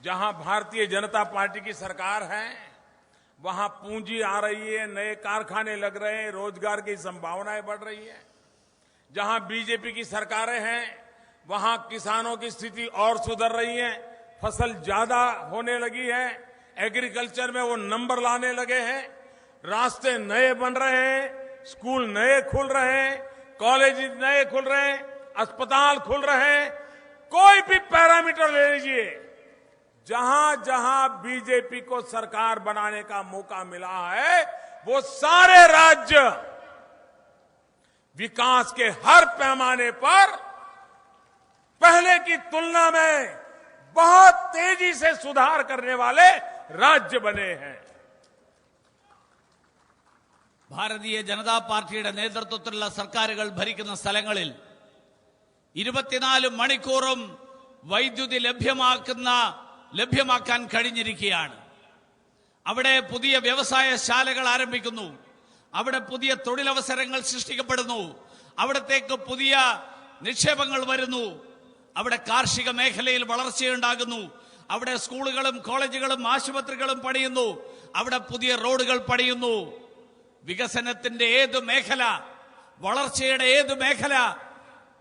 जहां भारतीय जनता पार्टी की सरकार है वहां पूंजी आ रही है, नए कारखाने लग रहे हैं, रोजगार की संभावनाएं बढ़ रही है. जहां बीजेपी की सरकारें हैं वहां किसानों की स्थिति और सुधर रही है, फसल ज्यादा होने लगी है, एग्रीकल्चर में वो नंबर लाने लगे हैं, रास्ते नए बन रहे हैं, स्कूल नए खुल रहे हैं, कॉलेज नए खुल रहे हैं, अस्पताल खुल रहे हैं. कोई भी पैरामीटर ले लीजिए, जहां जहां बीजेपी को सरकार बनाने का मौका मिला है वो सारे राज्य विकास के हर पैमाने पर पहले की तुलना में बहुत तेजी से सुधार करने वाले राज्य बने हैं. ഭാരതീയ ജനതാ പാർട്ടിയുടെ നേതൃത്വത്തിലുള്ള സർക്കാരുകൾ ഭരിക്കുന്ന സ്ഥലങ്ങളിൽ 24 മണിക്കൂറും വൈദ്യുതി ലഭ്യമാക്കാൻ കഴിഞ്ഞിരിക്കുകയാണ്. അവിടെ പുതിയ വ്യവസായശാലകൾ ആരംഭിക്കുന്നു, അവിടെ പുതിയ തൊഴിലവസരങ്ങൾ സൃഷ്ടിക്കപ്പെടുന്നു, അവിടത്തേക്ക് പുതിയ നിക്ഷേപങ്ങൾ വരുന്നു, അവിടെ കാർഷിക മേഖലയിൽ വളർച്ചയുണ്ടാകുന്നു, അവിടെ സ്കൂളുകളും കോളേജുകളും ആശുപത്രികളും പണിയുന്നു, അവിടെ പുതിയ റോഡുകൾ പണിയുന്നു. വികസനത്തിന്റെ ഏത് മേഖല, വളർച്ചയുടെ ഏത് മേഖല,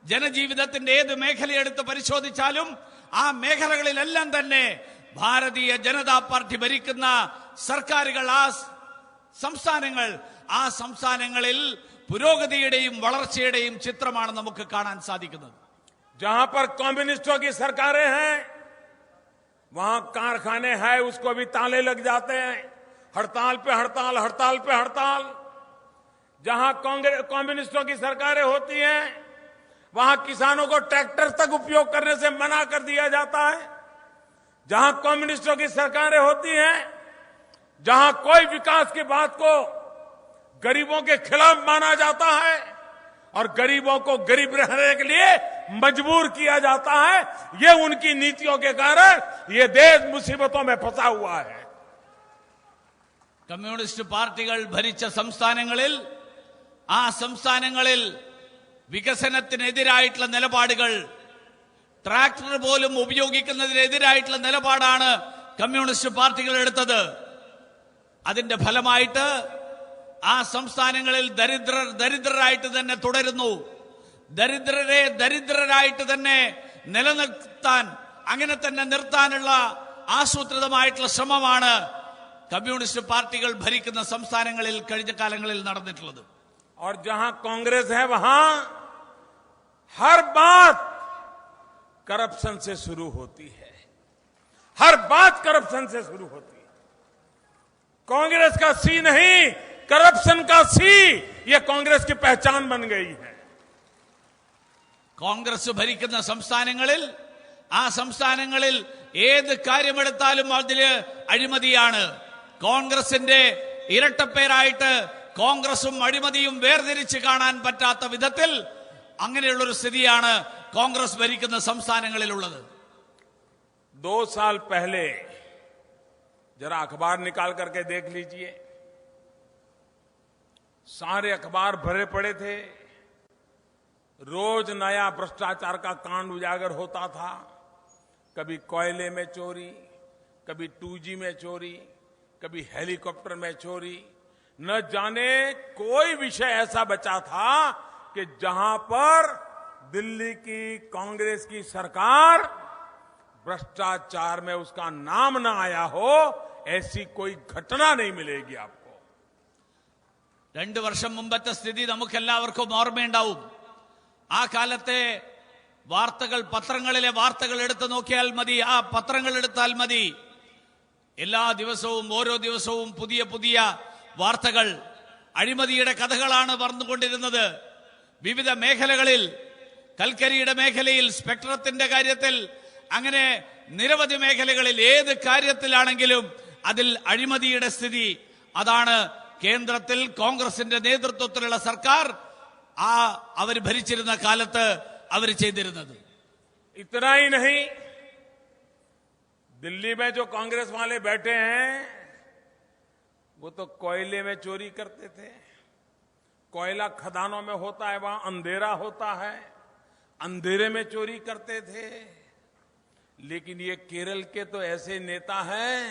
ജനജീവിതത്തിന്റെ ഏത് മേഖല എടുത്ത് പരിശോധിച്ചാലും ആ മേഖലകളിലെല്ലാം തന്നെ ഭാരതീയ ജനതാ പാർട്ടി ഭരിക്കുന്ന സർക്കാരുകൾ, ആ സംസ്ഥാനങ്ങളിൽ പുരോഗതിയുടെയും വളർച്ചയുടെയും ചിത്രമാണ് നമുക്ക് കാണാൻ സാധിക്കുന്നത്. जहां पर कम्युनिस्टों की सरकारें हैं वहां कारखाने हैं उसको भी ताले लग जाते हैं, हड़ताल पे हड़ताल, हड़ताल पे हड़ताल. जहां कम्युनिस्टों की सरकारें होती हैं वहां किसानों को ट्रैक्टर तक उपयोग करने से मना कर दिया जाता है. जहां कम्युनिस्टों की सरकारें होती हैं, जहां कोई विकास की बात को गरीबों के खिलाफ माना जाता है और गरीबों को गरीब रहने के लिए मजबूर किया जाता है, ये उनकी नीतियों के कारण ये देश मुसीबतों में फंसा हुआ है. കമ്മ്യൂണിസ്റ്റ് പാർട്ടികൾ ഭരിച്ച സംസ്ഥാനങ്ങളിൽ, ആ സംസ്ഥാനങ്ങളിൽ വികസനത്തിനെതിരായിട്ടുള്ള നിലപാടുകൾ, ട്രാക്ടർ പോലും ഉപയോഗിക്കുന്നതിനെതിരായിട്ടുള്ള നിലപാടാണ് കമ്മ്യൂണിസ്റ്റ് പാർട്ടികൾ എടുത്തത്. അതിന്റെ ഫലമായിട്ട് ആ സംസ്ഥാനങ്ങളിൽ ദരിദ്രരായിട്ട് തന്നെ തുടരുന്നു. ദരിദ്രരെ ദരിദ്രരായിട്ട് തന്നെ നിലനിർത്താൻ, അങ്ങനെ തന്നെ നിർത്താനുള്ള ആസൂത്രിതമായിട്ടുള്ള ശ്രമമാണ് കമ്മ്യൂണിസ്റ്റ് പാർട്ടികൾ ഭരിക്കുന്ന സംസ്ഥാനങ്ങളിൽ കഴിഞ്ഞ കാലങ്ങളിൽ നടന്നിട്ടുള്ളത്. और जहां कांग्रेस है वहां हर बात करप्शन से शुरू होती है, हर बात करप्शन से शुरू होती है. कांग्रेस का सी नहीं, करप्शन का सी, ये कांग्रेस की पहचान बन गई है. കോൺഗ്രസ് ഭരിക്കുന്ന സംസ്ഥാനങ്ങളിൽ ആ സംസ്ഥാനങ്ങളിൽ ഏത് കാര്യമെടുത്താലും അതില് അഴിമതിയാണ്. കോൺഗ്രസിന്റെ ഇരട്ടപ്പേരായിട്ട് കോൺഗ്രസും അഴിമതിയും വേർതിരിച്ച് കാണാൻ പറ്റാത്ത വിധത്തിൽ അങ്ങനെയുള്ളൊരു സ്ഥിതിയാണ് കോൺഗ്രസ് ഭരിക്കുന്ന സംസ്ഥാനങ്ങളിലുള്ളത്. 2 साल पहले जरा अखबार निकाल करके देख लीजिए, सारे अखबार भरे पड़े थे. रोज नया भ्रष्टाचार का कांड उजागर होता था. कभी कोयले में चोरी, कभी 2G में चोरी, कभी हेलीकॉप्टर में चोरी. न जाने कोई विषय ऐसा बचा था कि जहां पर दिल्ली की कांग्रेस की सरकार भ्रष्टाचार में उसका नाम न आया हो, ऐसी कोई घटना नहीं मिलेगी आपको. 2 വർഷം മുമ്പത്തെ സ്ഥിതി നമുക്കെല്ലാവർക്കും ഓർമ്മയുണ്ടാവും. ആ കാലത്തെ വാർത്തകൾ, പത്രങ്ങളിലെ വാർത്തകൾ എടുത്തു നോക്കിയാൽ മതി, ആ പത്രങ്ങൾ എടുത്താൽ മതി. എല്ലാ ദിവസവും ഓരോ ദിവസവും പുതിയ പുതിയ വാർത്തകൾ, അഴിമതിയുടെ കഥകളാണ് പറഞ്ഞുകൊണ്ടിരുന്നത്. വിവിധ മേഖലകളിൽ, കൽക്കരിയുടെ മേഖലയിൽ, സ്പെക്ട്രത്തിന്റെ കാര്യത്തിൽ, അങ്ങനെ നിരവധി മേഖലകളിൽ ഏത് കാര്യത്തിലാണെങ്കിലും അതിൽ അഴിമതിയുടെ സ്ഥിതി. അതാണ് കേന്ദ്രത്തിൽ കോൺഗ്രസിന്റെ നേതൃത്വത്തിലുള്ള സർക്കാർ അവർ ഭരിച്ചിരുന്ന കാലത്ത് അവർ ചെയ്തിരുന്നത്. इतना ही नहीं, दिल्ली में जो कांग्रेस वाले बैठे हैं वो तो कोयले में चोरी करते थे. कोयला खदानों में होता है, वहां अंधेरा होता है, अंधेरे में चोरी करते थे. लेकिन ये केरल के तो ऐसे नेता हैं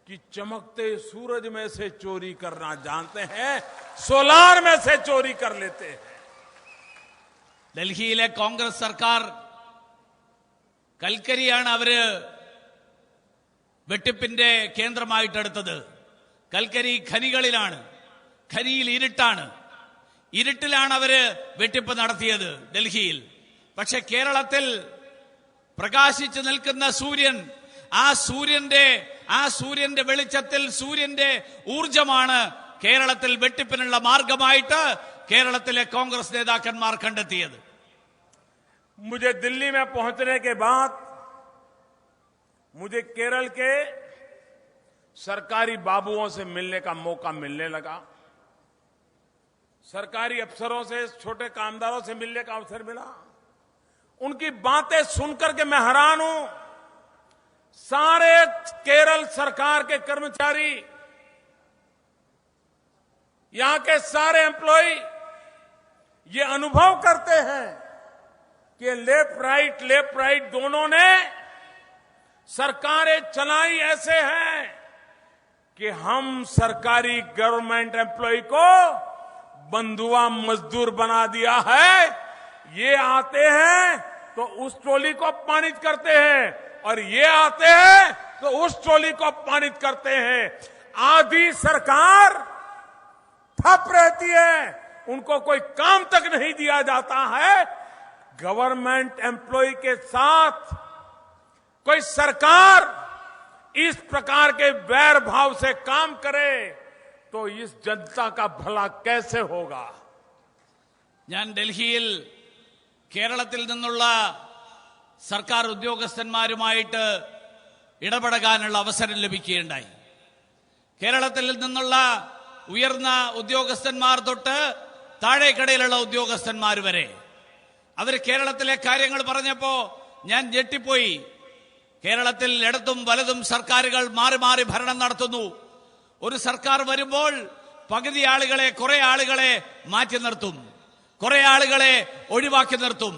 कि चमकते सूरज में से चोरी करना जानते हैं, सोलार में से चोरी कर लेते हैं. ഡൽഹിയിലെ കോൺഗ്രസ് സർക്കാർ കൽക്കരിയാണ് അവര് വെട്ടിപ്പിന്റെ കേന്ദ്രമായിട്ടെടുത്തത്. കൽക്കരി ഖനികളിലാണ്, ഖനിയിൽ ഇരുട്ടാണ്, ഇരുട്ടിലാണ് അവര് വെട്ടിപ്പ് നടത്തിയത് ഡൽഹിയിൽ. പക്ഷെ കേരളത്തിൽ പ്രകാശിച്ചു നിൽക്കുന്ന സൂര്യൻ, ആ സൂര്യന്റെ വെളിച്ചത്തിൽ, സൂര്യന്റെ ഊർജമാണ് കേരളത്തിൽ വെട്ടിപ്പിനുള്ള മാർഗമായിട്ട് കേരളത്തിലെ കോൺഗ്രസ് നേതാക്കന്മാർ കണ്ടെത്തിയത്. मुझे दिल्ली में पहुंचने के बाद मुझे केरल के सरकारी बाबुओं से मिलने का मौका मिलने लगा. सरकारी अफसरों से, छोटे कामदारों से मिलने का अवसर मिला. उनकी बातें सुनकर के मैं हैरान हूं. सारे केरल सरकार के कर्मचारी, यहां के सारे एम्प्लॉय ये अनुभव करते हैं कि लेफ्ट राइट दोनों ने सरकारें चलाई ऐसे हैं कि हम सरकारी गवर्नमेंट एम्प्लॉय को बंधुआ मजदूर बना दिया है. ये आते हैं तो उस टोली को अपमानित करते हैं और ये आते हैं तो उस टोली को अपमानित करते हैं. आधी सरकार ठप रहती है, उनको कोई काम तक नहीं दिया जाता है. गवर्नमेंट एम्प्लॉय के साथ कोई सरकार इस प्रकार के वैर भाव से काम करे तो इस जनता का भला कैसे होगा. ഞാൻ ഡൽഹിയിൽ കേരളത്തിൽ നിന്നുള്ള സർക്കാർ ഉദ്യോഗസ്ഥന്മാരുമായിട്ട് ഇടപെടാനുള്ള അവസരം ലഭിക്കുകയുണ്ടായി. കേരളത്തിൽ നിന്നുള്ള ഉയർന്ന ഉദ്യോഗസ്ഥന്മാർ തൊട്ട് താഴേക്കടയിലുള്ള ഉദ്യോഗസ്ഥന്മാർ വരെ അവർ കേരളത്തിലെ കാര്യങ്ങൾ പറഞ്ഞപ്പോ ഞാൻ ഞെട്ടിപ്പോയി. കേരളത്തിൽ ഇടതും വലതും സർക്കാരുകൾ മാറി മാറി ഭരണം നടത്തുന്നു. ഒരു സർക്കാർ വരുമ്പോൾ പകുതി ആളുകളെ, കുറെ ആളുകളെ മാറ്റി നിർത്തും, കുറെ ആളുകളെ ഒഴിവാക്കി നിർത്തും.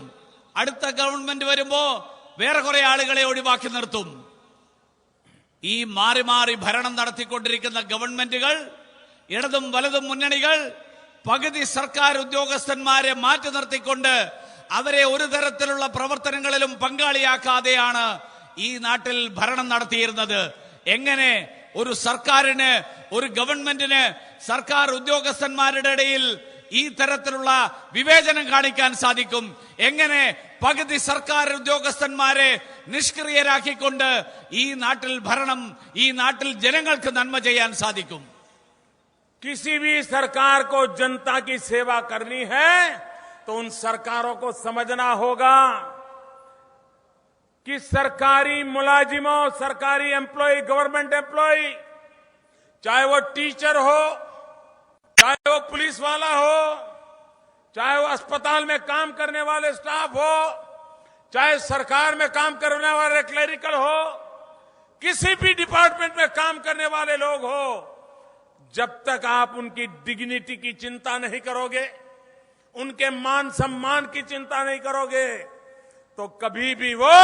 അടുത്ത ഗവൺമെന്റ് വരുമ്പോ വേറെ കുറെ ആളുകളെ ഒഴിവാക്കി നിർത്തും. ഈ മാറി മാറി ഭരണം നടത്തിക്കൊണ്ടിരിക്കുന്ന ഗവൺമെന്റുകൾ, ഇടതും വലതും മുന്നണികൾ പകുതി സർക്കാർ ഉദ്യോഗസ്ഥന്മാരെ മാറ്റി നിർത്തിക്കൊണ്ട് അവരെ ഒരു തരത്തിലുള്ള പ്രവർത്തനങ്ങളിലും പങ്കാളിയാക്കാതെയാണ് ഈ നാട്ടിൽ ഭരണം നടത്തിയിരുന്നത്. എങ്ങനെ ഒരു സർക്കാരിന്, ഒരു ഗവൺമെന്റിന്, സർക്കാർ ഉദ്യോഗസ്ഥന്മാരുടെ ഇടയിൽ ഈ തരത്തിലുള്ള വിവേചനം കാണിക്കാൻ സാധിക്കും? എങ്ങനെ പകുതി സർക്കാർ ഉദ്യോഗസ്ഥന്മാരെ നിഷ്ക്രിയരാക്കിക്കൊണ്ട് ഈ നാട്ടിൽ ഭരണം, ഈ നാട്ടിൽ ജനങ്ങൾക്ക് നന്മ ചെയ്യാൻ സാധിക്കും? किसी भी सरकार को जनता की सेवा करनी है तो उन सरकारों को समझना होगा कि सरकारी मुलाजिमों, सरकारी एम्प्लॉय, गवर्नमेंट एम्प्लॉय, चाहे वो टीचर हो, चाहे वो पुलिस वाला हो, चाहे वो अस्पताल में काम करने वाले स्टाफ हो, चाहे सरकार में काम करने वाले क्लरिकल हो, किसी भी डिपार्टमेंट में काम करने वाले लोग हो, जब तक आप उनकी डिग्निटी की चिंता नहीं करोगे, उनके मान सम्मान की चिंता नहीं करोगे, तो कभी भी वो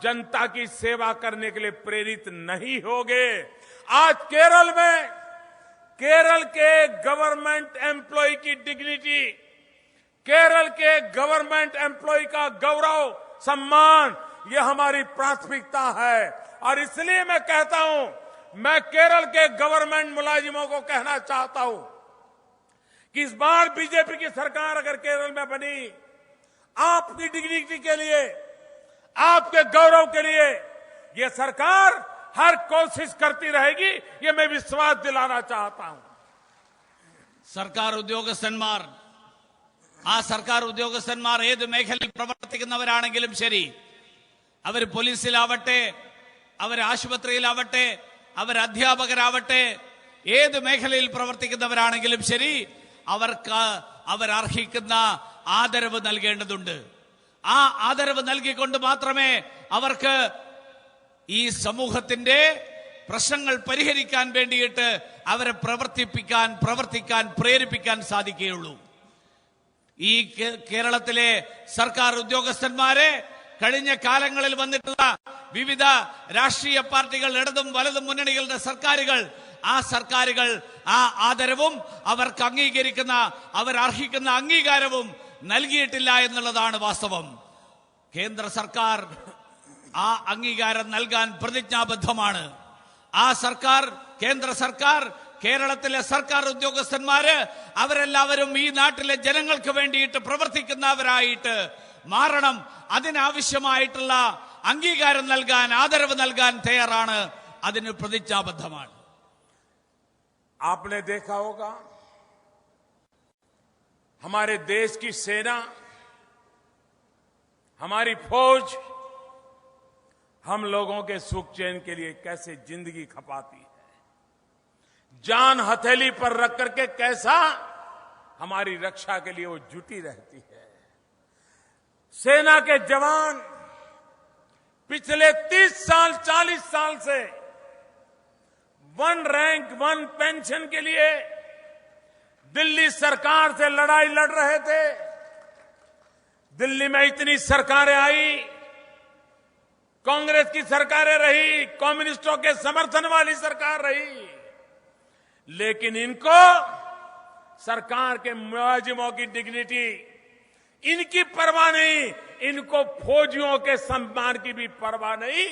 जनता की सेवा करने के लिए प्रेरित नहीं होगे। आज केरल में, केरल के गवर्नमेंट एम्प्लॉय की डिग्निटी, केरल के गवर्नमेंट एम्प्लॉय का गौरव, सम्मान, ये हमारी प्राथमिकता है। और इसलिए मैं कहता हूं, मैं केरल के गवर्नमेंट मुलाजिमों को कहना चाहता हूं कि इस बार बीजेपी की सरकार अगर केरल में बनी, आपकी डिग्निटी के लिए, आपके गौरव के लिए ये सरकार हर कोशिश करती रहेगी, ये मैं विश्वास दिलाना चाहता हूं। സർക്കാർ ഉദ്യോഗസ്ഥന്മാർ, ആ സർക്കാർ ഉദ്യോഗസ്ഥന്മാർ ഏത് മേഖലയിൽ പ്രവർത്തിക്കുന്നവരാണെങ്കിലും ശരി, അവർ പോലീസിലാവട്ടെ, അവർ ആശുപത്രിയിലാവട്ടെ, അവർ അധ്യാപകരാവട്ടെ, ഏത് മേഖലയിൽ പ്രവർത്തിക്കുന്നവരാണെങ്കിലും ശരി, അവർക്ക് അവർ അർഹിക്കുന്ന ആദരവ് നൽകേണ്ടതുണ്ട്. ആ ആദരവ് നൽകിക്കൊണ്ട് മാത്രമേ അവർക്ക് ഈ സമൂഹത്തിന്റെ പ്രശ്നങ്ങൾ പരിഹരിക്കാൻ വേണ്ടിയിട്ട് അവരെ പ്രവർത്തിക്കാൻ പ്രേരിപ്പിക്കാൻ സാധിക്കുകയുള്ളൂ. ഈ കേരളത്തിലെ സർക്കാർ ഉദ്യോഗസ്ഥന്മാരെ കഴിഞ്ഞ കാലങ്ങളിൽ വന്നിട്ടുള്ള വിവിധ രാഷ്ട്രീയ പാർട്ടികൾ, ഇടതും വലതും മുന്നണികളുടെ സർക്കാരുകൾ, ആ സർക്കാരുകൾ ആ ആദരവും അവർക്ക് അവർ അർഹിക്കുന്ന അംഗീകാരവും നൽകിയിട്ടില്ല എന്നുള്ളതാണ് വാസ്തവം. കേന്ദ്ര സർക്കാർ ആ അംഗീകാരം നൽകാൻ പ്രതിജ്ഞാബദ്ധമാണ്. ആ സർക്കാർ, കേന്ദ്ര സർക്കാർ, കേരളത്തിലെ സർക്കാർ ഉദ്യോഗസ്ഥന്മാര് അവരെല്ലാവരും ഈ നാട്ടിലെ ജനങ്ങൾക്ക് വേണ്ടിയിട്ട് പ്രവർത്തിക്കുന്നവരായിട്ട് മാറണം. അതിനാവശ്യമായിട്ടുള്ള അംഗീകാരം നൽകാൻ, ആദരവ് നൽകാൻ തയ്യാറാണ്, അതിന് പ്രതിജ്ഞാബദ്ധമാണ്. आपने देखा होगा हमारे देश की सेना, हमारी फौज हम लोगों के सुख चैन के लिए कैसे जिंदगी खपाती है, जान हथेली पर रख करके कैसा हमारी रक्षा के लिए वो जुटी रहती है। सेना के जवान पिछले 30 साल 40 साल से 1 रैंक 1 पेंशन के लिए दिल्ली सरकार से लड़ाई लड़ रहे थे। दिल्ली में इतनी सरकारें आई, कांग्रेस की सरकारें रही, कम्युनिस्टों के समर्थन वाली सरकार रही, लेकिन इनको सरकार के मुलाजिमों की डिग्निटी, इनकी परवाह नहीं, इनको फौजियों के सम्मान की भी परवाह नहीं।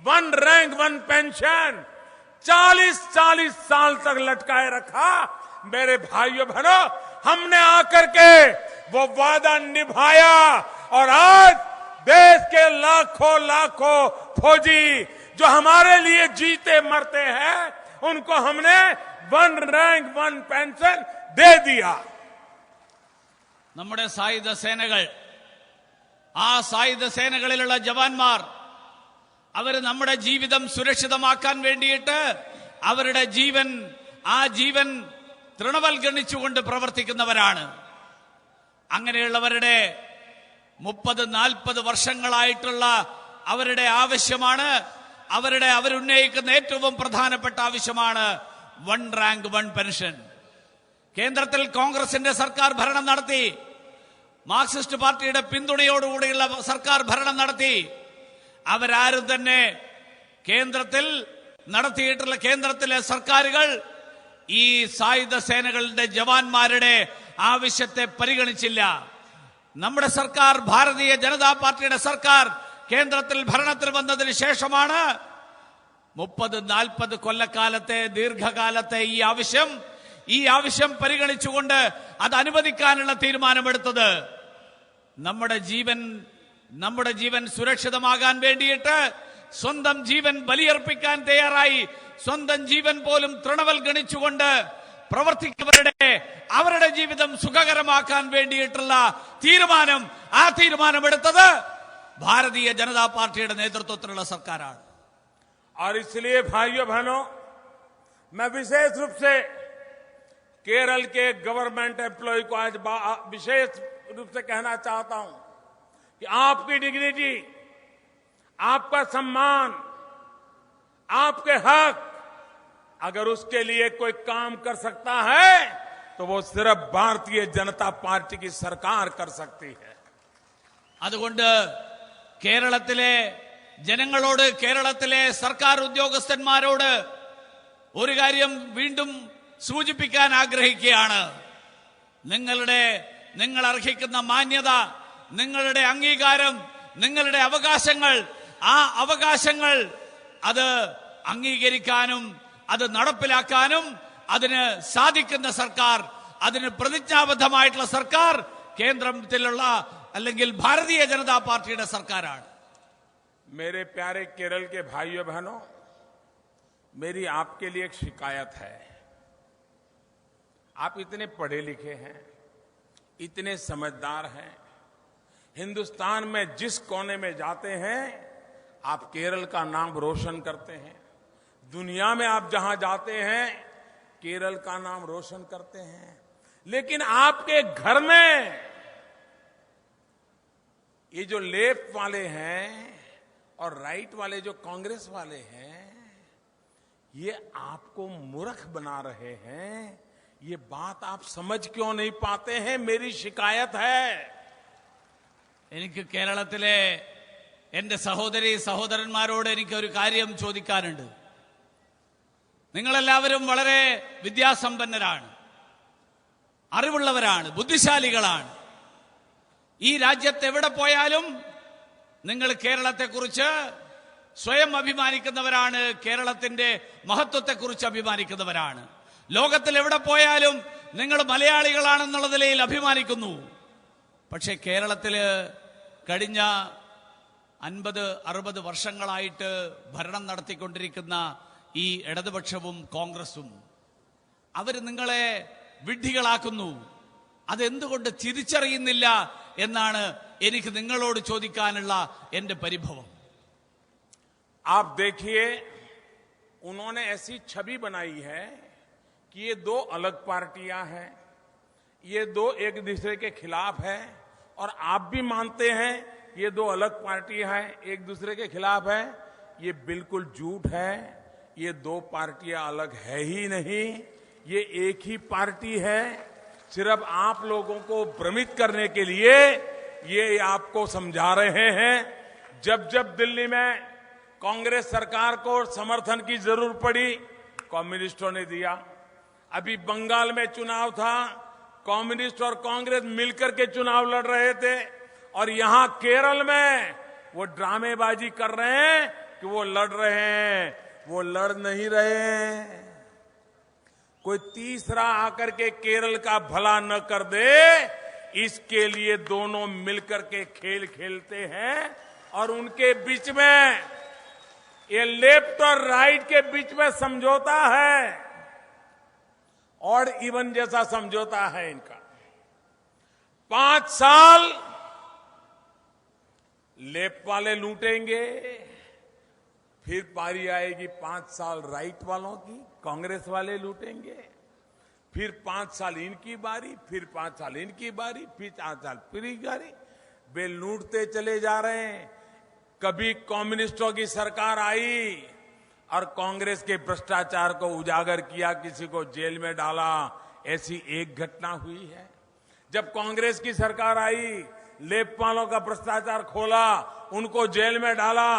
1 रैंक 1 पेंशन 40-40 साल तक लटकाए रखा। मेरे भाइयों बहनों, हमने आकर के वो वादा निभाया और आज देश के लाखों लाखों फौजी जो हमारे लिए जीते मरते हैं, उनको हमने 1 रैंक 1 पेंशन दे दिया। നമ്മുടെ സായുധ സേനകൾ, ആ സായുധ സേനകളിലുള്ള ജവാന്മാർ, അവർ നമ്മുടെ ജീവിതം സുരക്ഷിതമാക്കാൻ വേണ്ടിയിട്ട് അവരുടെ ആ ജീവൻ തൃണവൽഗണിച്ചുകൊണ്ട് പ്രവർത്തിക്കുന്നവരാണ്. അങ്ങനെയുള്ളവരുടെ 30-40 വർഷങ്ങളായിട്ടുള്ള അവരുടെ ആവശ്യമാണ്, അവരുന്നയിക്കുന്ന ഏറ്റവും പ്രധാനപ്പെട്ട ആവശ്യമാണ് 1 റാങ്ക് 1 പെൻഷൻ. കേന്ദ്രത്തിൽ കോൺഗ്രസിന്റെ സർക്കാർ ഭരണം നടത്തി, മാർക്സിസ്റ്റ് പാർട്ടിയുടെ പിന്തുണയോടുകൂടിയുള്ള സർക്കാർ ഭരണം നടത്തി. അവരാരും തന്നെ കേന്ദ്രത്തിലെ സർക്കാരുകൾ ഈ സായുധ സേനകളുടെ ജവാന്മാരുടെ ആവശ്യത്തെ പരിഗണിച്ചില്ല. നമ്മുടെ സർക്കാർ, ഭാരതീയ ജനതാ പാർട്ടിയുടെ സർക്കാർ, കേന്ദ്രത്തിൽ ഭരണത്തിൽ വന്നതിന് ശേഷമാണ് 30-40 കൊല്ലക്കാലത്തെ ദീർഘകാലത്തെ ഈ ആവശ്യം പരിഗണിച്ചുകൊണ്ട് അത് അനുവദിക്കാനുള്ള തീരുമാനമെടുത്തത്. നമ്മുടെ ജീവൻ സുരക്ഷിതമാകാൻ വേണ്ടിയിട്ട് സ്വന്തം ജീവൻ ബലിയർപ്പിക്കാൻ തയ്യാറായി സ്വന്തം ജീവൻ പോലും തൃണവൽഗണിച്ചുകൊണ്ട് അവരുടെ ജീവിതം സുഖകരമാക്കാൻ വേണ്ടിയിട്ടുള്ള ആ തീരുമാനമെടുത്തത് ഭാരതീയ ജനതാ പാർട്ടിയുടെ നേതൃത്വത്തിലുള്ള സർക്കാരാണ്. और इसलिए भाइयों बहनों, मैं विशेष रूप से केरल के गवर्नमेंट एम्प्लॉय को आज विशेष रूप से कहना चाहता हूं कि आपकी डिग्निटी, आपका सम्मान, आपके हक, अगर उसके लिए कोई काम कर सकता है तो वो सिर्फ भारतीय जनता पार्टी की सरकार कर सकती है. അതുകൊണ്ട് കേരളത്തിലെ ജനങ്ങളോട്, കേരളത്തിലെ സർക്കാർ ഉദ്യോഗസ്ഥന്മാരോട് ഒരു കാര്യം വീണ്ടും സൂചിപ്പിക്കാൻ ആഗ്രഹിക്കുകയാണ്. നിങ്ങൾ അർഹിക്കുന്ന മാന്യത, നിങ്ങളുടെ അംഗീകാരം, നിങ്ങളുടെ അവകാശങ്ങൾ, ആ അവകാശങ്ങൾ അത് അംഗീകരിക്കാനും അത് നടപ്പിലാക്കാനും അതിന് സാധിക്കുന്ന സർക്കാർ, അതിന് പ്രതിജ്ഞാബദ്ധമായിട്ടുള്ള സർക്കാർ കേന്ദ്രത്തിലുള്ള അല്ലെങ്കിൽ ഭാരതീയ ജനതാ പാർട്ടിയുടെ സർക്കാരാണ്. मेरे प्यारे केरल के भाइयों बहनों, मेरी आपके लिए एक शिकायत है. आप इतने पढ़े लिखे हैं, इतने समझदार हैं, हिंदुस्तान में जिस कोने में जाते हैं आप केरल का नाम रोशन करते हैं. दुनिया में आप जहां जाते हैं केरल का नाम रोशन करते हैं. लेकिन आपके घर में ये जो लेफ्ट वाले हैं और राइट वाले जो कांग्रेस वाले हैं, ये आपको मूर्ख बना रहे हैं. ये बात आप समझ क्यों नहीं पाते हैं? मेरी शिकायत है. എനിക്ക് കേരളത്തിലെ എന്റെ സഹോദരന്മാരോട് എനിക്ക് ഒരു കാര്യം ചോദിക്കാനുണ്ട്. നിങ്ങളെല്ലാവരും വളരെ വിദ്യാസമ്പന്നരാണ്, അറിവുള്ളവരാണ്, ബുദ്ധിശാലികളാണ്. ഈ രാജ്യത്ത് എവിടെ പോയാലും നിങ്ങൾ കേരളത്തെക്കുറിച്ച് സ്വയം അഭിമാനിക്കുന്നവരാണ്, കേരളത്തിന്റെ മഹത്വത്തെക്കുറിച്ച് അഭിമാനിക്കുന്നവരാണ്. ലോകത്തിൽ എവിടെ പോയാലും നിങ്ങൾ മലയാളികളാണെന്നുള്ള നിലയിൽ അഭിമാനിക്കുന്നു. പക്ഷേ കേരളത്തില് കഴിഞ്ഞ 50-60 വർഷങ്ങളായിട്ട് ഭരണം നടത്തിക്കൊണ്ടിരിക്കുന്ന ഈ ഇടതുപക്ഷവും കോൺഗ്രസും അവർ നിങ്ങളെ വിഡ്ഢികളാക്കുന്നു. അതെന്തുകൊണ്ട് തിരിച്ചറിയുന്നില്ല എന്നാണ് എനിക്ക് നിങ്ങളോട് ചോദിക്കാനുള്ള എന്റെ പരിഭവം. आप देखिए, उन्होंने ऐसी छवि बनाई है कि ये दो अलग पार्टियां हैं, ये दो एक दूसरे के खिलाफ है. और आप भी मानते हैं ये दो अलग पार्टियां हैं, एक दूसरे के खिलाफ है. ये बिल्कुल झूठ है. ये दो पार्टियां अलग है ही नहीं, ये एक ही पार्टी है. सिर्फ आप लोगों को भ्रमित करने के लिए ये आपको समझा रहे हैं. जब दिल्ली में कांग्रेस सरकार को समर्थन की जरूरत पड़ी, कम्युनिस्टों ने दिया. अभी बंगाल में चुनाव था, कम्युनिस्ट और कांग्रेस मिलकर के चुनाव लड़ रहे थे. और यहां केरल में वो ड्रामेबाजी कर रहे हैं कि वो लड़ रहे हैं. वो लड़ नहीं रहे हैं. कोई तीसरा आकर के केरल का भला न कर दे, इसके लिए दोनों मिलकर के खेल खेलते हैं. और उनके बीच में, ये लेफ्ट और राइट के बीच में समझौता है, और इवन जैसा समझौता है इनका. 5 साल लेफ्ट वाले लूटेंगे, फिर पारी आएगी 5 साल राइट वालों की, कांग्रेस वाले लूटेंगे. फिर 5 साल इनकी बारी, फिर 5 साल इनकी बारी, फिर 4 साल फिर की बारी. वे लूटते चले जा रहे हैं. कभी कम्युनिस्टों की सरकार आई और कांग्रेस के भ्रष्टाचार को उजागर किया, किसी को जेल में डाला, ऐसी एक घटना हुई है. जब कांग्रेस की सरकार आई, लेफ्ट वालों का भ्रष्टाचार खोला, उनको जेल में डाला,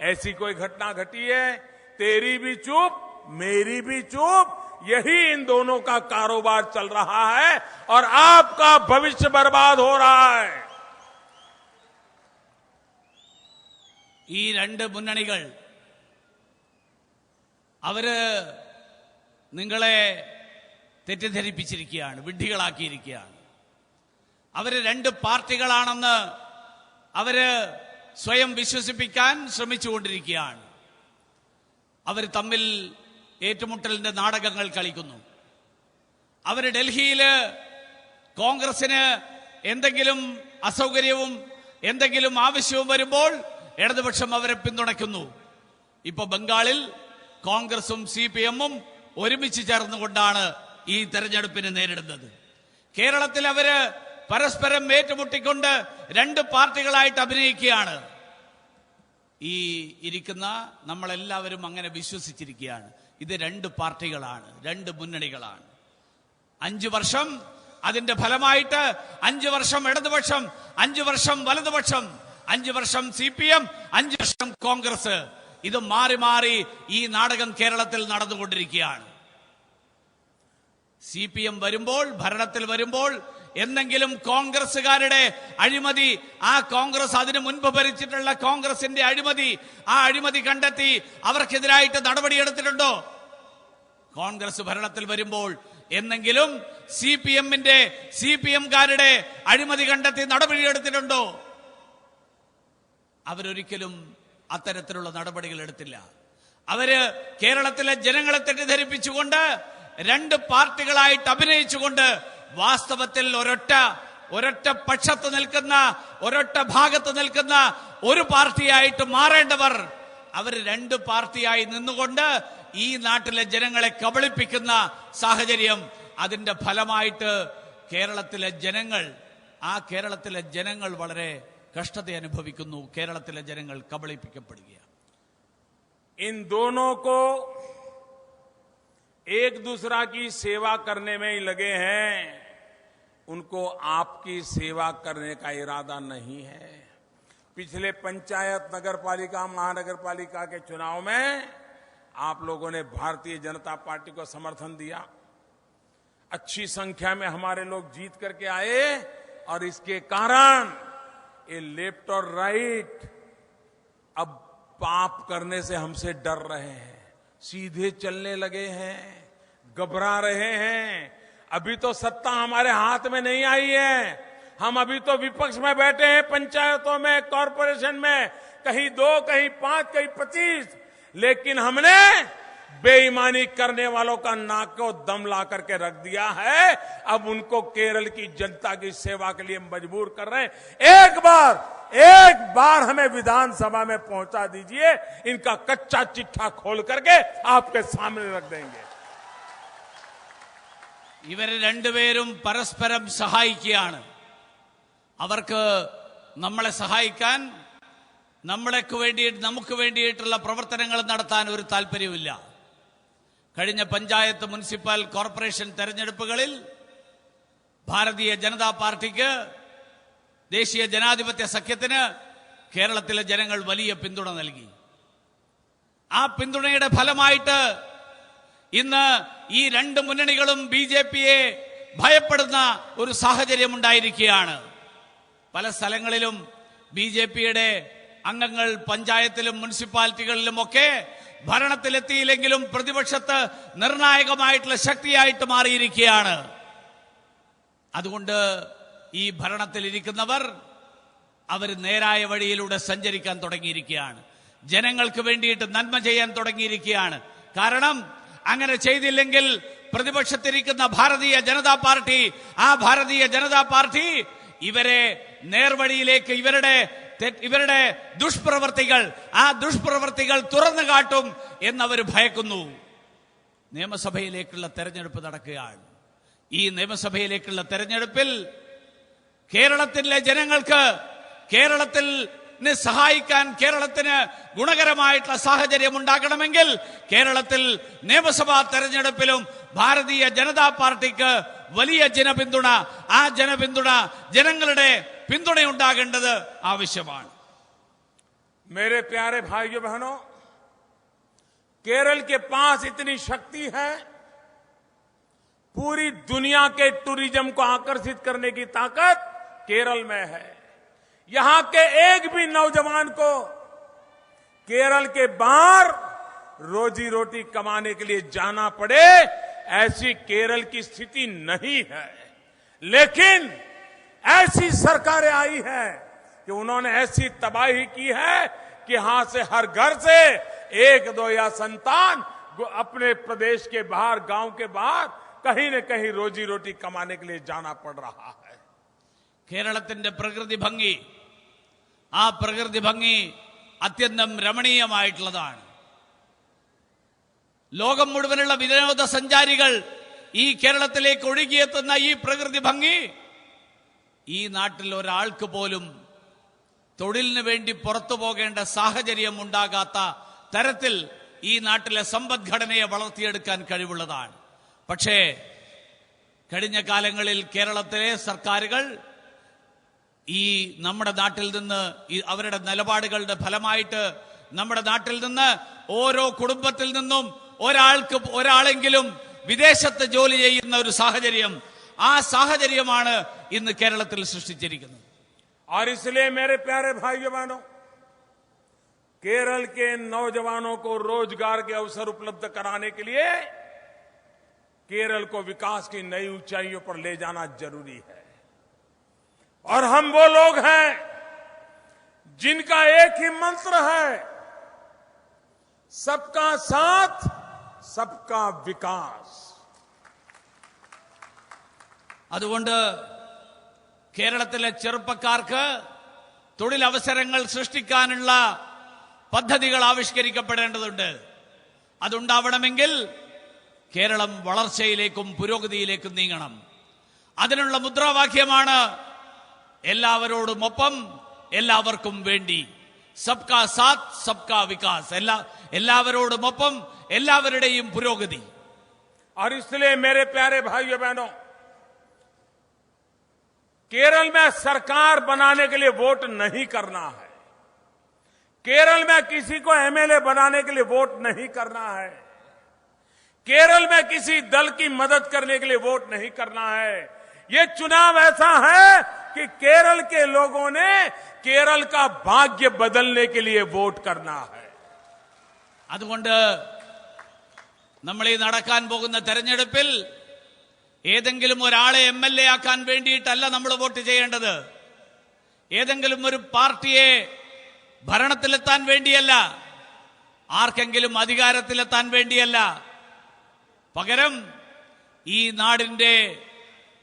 ऐसी कोई घटना घटी है? तेरी भी चुप, मेरी भी चुप, यही इन दोनों का कारोबार चल रहा है और आपका भविष्य बर्बाद हो रहा है. ഈ രണ്ട് മുന്നണികൾ അവര് നിങ്ങളെ തെറ്റിദ്ധരിപ്പിച്ചിരിക്കുകയാണ്, വിഡ്ഢികളാക്കിയിരിക്കുകയാണ്. അവര് രണ്ട് പാർട്ടികളാണെന്ന് അവര് സ്വയം വിശ്വസിപ്പിക്കാൻ ശ്രമിച്ചുകൊണ്ടിരിക്കുകയാണ്. അവർ തമ്മിൽ ഏറ്റുമുട്ടലിന്റെ നാടകങ്ങൾ കളിക്കുന്നു. അവര് ഡൽഹിയില് കോൺഗ്രസിന് എന്തെങ്കിലും അസൗകര്യവും എന്തെങ്കിലും ആവശ്യവും വരുമ്പോൾ ഇടതുപക്ഷം അവരെ പിന്തുണയ്ക്കുന്നു. ഇപ്പൊ ബംഗാളിൽ കോൺഗ്രസും CPM-ഉം ഒരുമിച്ച് ചേർന്നുകൊണ്ടാണ് ഈ തെരഞ്ഞെടുപ്പിനെ നേരിടുന്നത്. കേരളത്തിൽ അവര് പരസ്പരം ഏറ്റുമുട്ടിക്കൊണ്ട് രണ്ട് പാർട്ടികളായിട്ട് അഭിനയിക്കുകയാണ്. ഈ ഇരിക്കുന്ന നമ്മളെല്ലാവരും അങ്ങനെ വിശ്വസിച്ചിരിക്കുകയാണ്. ഇത് രണ്ട് പാർട്ടികളാണ്, രണ്ട് മുന്നണികളാണ്. 5 വർഷം അതിന്റെ ഫലമായിട്ട് 5 വർഷം ഇടതുപക്ഷം, 5 വർഷം വലതുപക്ഷം, 5 വർഷം CPM, 5 വർഷം കോൺഗ്രസ്. ഇത് മാറി മാറി ഈ നാടകം കേരളത്തിൽ നടന്നുകൊണ്ടിരിക്കുകയാണ്. CPM വരുമ്പോൾ, ഭരണത്തിൽ വരുമ്പോൾ എന്തെങ്കിലും കോൺഗ്രസുകാരുടെ അഴിമതി, ആ കോൺഗ്രസ് അതിനു മുൻപ് ഭരിച്ചിട്ടുള്ള കോൺഗ്രസിന്റെ അഴിമതി, ആ അഴിമതി കണ്ടെത്തി അവർക്കെതിരായിട്ട് നടപടിയെടുത്തിട്ടുണ്ടോ? കോൺഗ്രസ് ഭരണത്തിൽ വരുമ്പോൾ എന്നെങ്കിലും CPM-കാരുടെ അഴിമതി കണ്ടെത്തി നടപടിയെടുത്തിട്ടുണ്ടോ? അവരൊരിക്കലും അത്തരത്തിലുള്ള നടപടികൾ എടുത്തില്ല. അവര് കേരളത്തിലെ ജനങ്ങളെ തെറ്റിദ്ധരിപ്പിച്ചുകൊണ്ട് രണ്ട് പാർട്ടികളായിട്ട് അഭിനയിച്ചുകൊണ്ട് വാസ്തവത്തിൽ ഒരൊറ്റ പക്ഷത്ത് നിൽക്കുന്ന, ഒരൊറ്റ ഭാഗത്ത് നിൽക്കുന്ന ഒരു പാർട്ടിയായിട്ട് മാറേണ്ടവർ അവർ രണ്ട് പാർട്ടിയായി നിന്നുകൊണ്ട് ഈ നാട്ടിലെ ജനങ്ങളെ കബളിപ്പിക്കുന്ന സാഹചര്യം, അതിന്റെ ഫലമായിട്ട് കേരളത്തിലെ ജനങ്ങൾ വളരെ കഷ്ടത അനുഭവിക്കുന്നു. കേരളത്തിലെ ജനങ്ങൾ കബളിപ്പിക്കപ്പെടുകയാണ്. इन दोनों को एक दूसरा की सेवा करने में ही लगे हैं, उनको आपकी सेवा करने का इरादा नहीं है. पिछले पंचायत, नगरपालिका, महानगरपालिका के चुनाव में आप लोगों ने भारतीय जनता पार्टी को समर्थन दिया. अच्छी संख्या में हमारे लोग जीत करके आए और इसके कारण ये लेफ्ट और राइट अब पाप करने से हमसे डर रहे हैं, सीधे चलने लगे हैं, घबरा रहे हैं. अभी तो सत्ता हमारे हाथ में नहीं आई है. हम अभी तो विपक्ष में बैठे हैं, पंचायतों में, कॉरपोरेशन में, कहीं 2, कहीं 5, कहीं 25. लेकिन हमने बेईमानी करने वालों का नाक को दम ला करके रख दिया है. अब उनको केरल की जनता की सेवा के लिए मजबूर कर रहे हैं. एक बार हमें विधानसभा में पहुंचा दीजिए, इनका कच्चा चिट्ठा खोल करके आपके सामने रख देंगे. ഇവര് രണ്ടുപേരും പരസ്പരം സഹായിക്കുകയാണ്. അവർക്ക് നമ്മളെ സഹായിക്കാൻ, നമുക്ക് വേണ്ടിയിട്ടുള്ള പ്രവർത്തനങ്ങൾ നടത്താൻ ഒരു താല്പര്യമില്ല. കഴിഞ്ഞ പഞ്ചായത്ത്, മുനിസിപ്പൽ, കോർപ്പറേഷൻ തെരഞ്ഞെടുപ്പുകളിൽ ഭാരതീയ ജനതാ പാർട്ടിക്ക്, ദേശീയ ജനാധിപത്യ സഖ്യത്തിന് കേരളത്തിലെ ജനങ്ങൾ വലിയ പിന്തുണ നൽകി. ആ പിന്തുണയുടെ ഫലമായിട്ട് ഇന്ന് ഈ രണ്ട് മുന്നണികളും BJP-യെ ഭയപ്പെടുന്ന ഒരു സാഹചര്യം ഉണ്ടായിരിക്കുകയാണ്. പല സ്ഥലങ്ങളിലും BJP-യുടെ അംഗങ്ങൾ പഞ്ചായത്തിലും മുനിസിപ്പാലിറ്റികളിലുമൊക്കെ ഭരണത്തിലെത്തിയില്ലെങ്കിലും പ്രതിപക്ഷത്ത് നിർണായകമായിട്ടുള്ള ശക്തിയായിട്ട് മാറിയിരിക്കുകയാണ്. അതുകൊണ്ട് ഈ ഭരണത്തിലിരിക്കുന്നവർ അവർ നേരായ വഴിയിലൂടെ സഞ്ചരിക്കാൻ തുടങ്ങിയിരിക്കുകയാണ്. ജനങ്ങൾക്ക് വേണ്ടിയിട്ട് നന്മ ചെയ്യാൻ തുടങ്ങിയിരിക്കുകയാണ്. കാരണം അങ്ങനെ ചെയ്തില്ലെങ്കിൽ പ്രതിപക്ഷത്തിരിക്കുന്ന ഭാരതീയ ജനതാ പാർട്ടി ഇവരെ നേർവഴിയിലേക്ക്, ഇവരുടെ ദുഷ്പ്രവർത്തികൾ തുറന്നു കാട്ടും എന്നവർ ഭയക്കുന്നു. നിയമസഭയിലേക്കുള്ള തെരഞ്ഞെടുപ്പ് നടക്കുകയാണ്. ഈ നിയമസഭയിലേക്കുള്ള തെരഞ്ഞെടുപ്പിൽ കേരളത്തിലെ ജനങ്ങൾക്ക് കേരളത്തിന് സഹായിക്കാൻ, കേരളത്തിന് ഗുണകരമായിട്ടുള്ള സാഹചര്യം ഉണ്ടാക്കണമെങ്കിൽ കേരളത്തിൽ നിയമസഭാ തെരഞ്ഞെടുപ്പിലും ഭാരതീയ ജനതാ പാർട്ടിക്ക് വലിയ ജനപിന്തുണ, ആ ജനങ്ങളുടെ പിന്തുണയുണ്ടാകേണ്ടത് ആവശ്യമാണ്. मेरे प्यारे भाइयों बहनों, केरल के पास इतनी शक्ति है, पूरी दुनिया के टूरिज्म को आकर्षित करने की ताकत केरल में है. यहां के एक भी नौजवान को केरल के बाहर रोजी रोटी कमाने के लिए जाना पड़े, ऐसी केरल की स्थिति नहीं है। लेकिन ऐसी सरकारें आई हैं कि उन्होंने ऐसी तबाही की है कि यहां से हर घर से एक दो या संतान अपने प्रदेश के बाहर, गांव के बाहर कहीं न कहीं रोजी रोटी कमाने के लिए जाना पड़ रहा है। കേരളത്തിന്റെ പ്രകൃതി ഭംഗി, ആ പ്രകൃതി ഭംഗി അത്യന്തം രമണീയമായിട്ടുള്ളതാണ്. ലോകം മുഴുവനുള്ള വിനോദസഞ്ചാരികൾ ഈ കേരളത്തിലേക്ക് ഒഴുകിയെത്തുന്ന ഈ പ്രകൃതി ഭംഗി ഈ നാട്ടിൽ ഒരാൾക്ക് പോലും തൊഴിലിന് വേണ്ടി പുറത്തു പോകേണ്ട സാഹചര്യം ഉണ്ടാകാത്ത തരത്തിൽ ഈ നാട്ടിലെ സമ്പദ്ഘടനയെ വളർത്തിയെടുക്കാൻ കഴിവുള്ളതാണ്. പക്ഷേ കഴിഞ്ഞ കാലങ്ങളിൽ കേരളത്തിലെ സർക്കാരുകൾ ഈ നമ്മുടെ നാട്ടിൽ നിന്ന് അവരുടെ നിലപാടുകളുടെ ഫലമായിട്ട് നമ്മുടെ നാട്ടിൽ നിന്ന് ഓരോ കുടുംബത്തിൽ നിന്നും ഒരാളെങ്കിലും വിദേശത്ത് ജോലി ചെയ്യുന്ന ഒരു സാഹചര്യം, ആ സാഹചര്യമാണ് ഇന്ന് കേരളത്തിൽ സൃഷ്ടിച്ചിരിക്കുന്നത്. और इसलिए मेरे प्यारे भाइयों बहनों, केरल के नौजवानों को रोजगार के अवसर उपलब्ध कराने के लिए केरल को विकास की नई ऊंचाइयों पर ले जाना जरूरी है। और हम वो लोग हैं जिनका एक ही मंत्र है, सबका साथ सबका विकास. അതുകൊണ്ട് കേരളത്തിലെ ചെറുപ്പക്കാർക്ക് തൊഴിലവസരങ്ങൾ സൃഷ്ടിക്കാനുള്ള പദ്ധതികൾ ആവിഷ്കരിക്കപ്പെടേണ്ടതുണ്ട്. അതുണ്ടാവണമെങ്കിൽ കേരളം വളർച്ചയിലേക്കും പുരോഗതിയിലേക്കും നീങ്ങണം. അതിനുള്ള മുദ്രാവാക്യമാണ് എല്ലാവരോടുമൊപ്പം എല്ലാവർക്കും വേണ്ടി, സബ്കാ സാത്ത് സബ്കാ വികാസ്. എല്ലാവരോടുമൊപ്പം എല്ലാവരുടെയും പുരോഗതി. और इसलिए मेरे प्यारे भाइयों बहनों, केरल में सरकार बनाने के लिए वोट नहीं करना है, केरल में किसी को एमएलए बनाने के लिए वोट नहीं करना है, केरल में किसी दल की मदद करने के लिए वोट नहीं करना है. ये चुनाव ऐसा है कि केरल के लोगों ने केरल का भाग्य बदलने के लिए वोट करना है. അതുകൊണ്ട് നമ്മൾ ഈ നടക്കാൻ പോകുന്ന തെരഞ്ഞെടുപ്പിൽ ഏതെങ്കിലും ഒരാളെ എംഎൽഎ ആക്കാൻ വേണ്ടിയിട്ടല്ല നമ്മൾ വോട്ട് ചെയ്യേണ്ടത്. ഏതെങ്കിലും ഒരു പാർട്ടിയെ ഭരണത്തിലെത്താൻ വേണ്ടിയല്ല, ആർക്കെങ്കിലും അധികാരത്തിലെത്താൻ വേണ്ടിയല്ല. പകരം ഈ നാടിന്റെ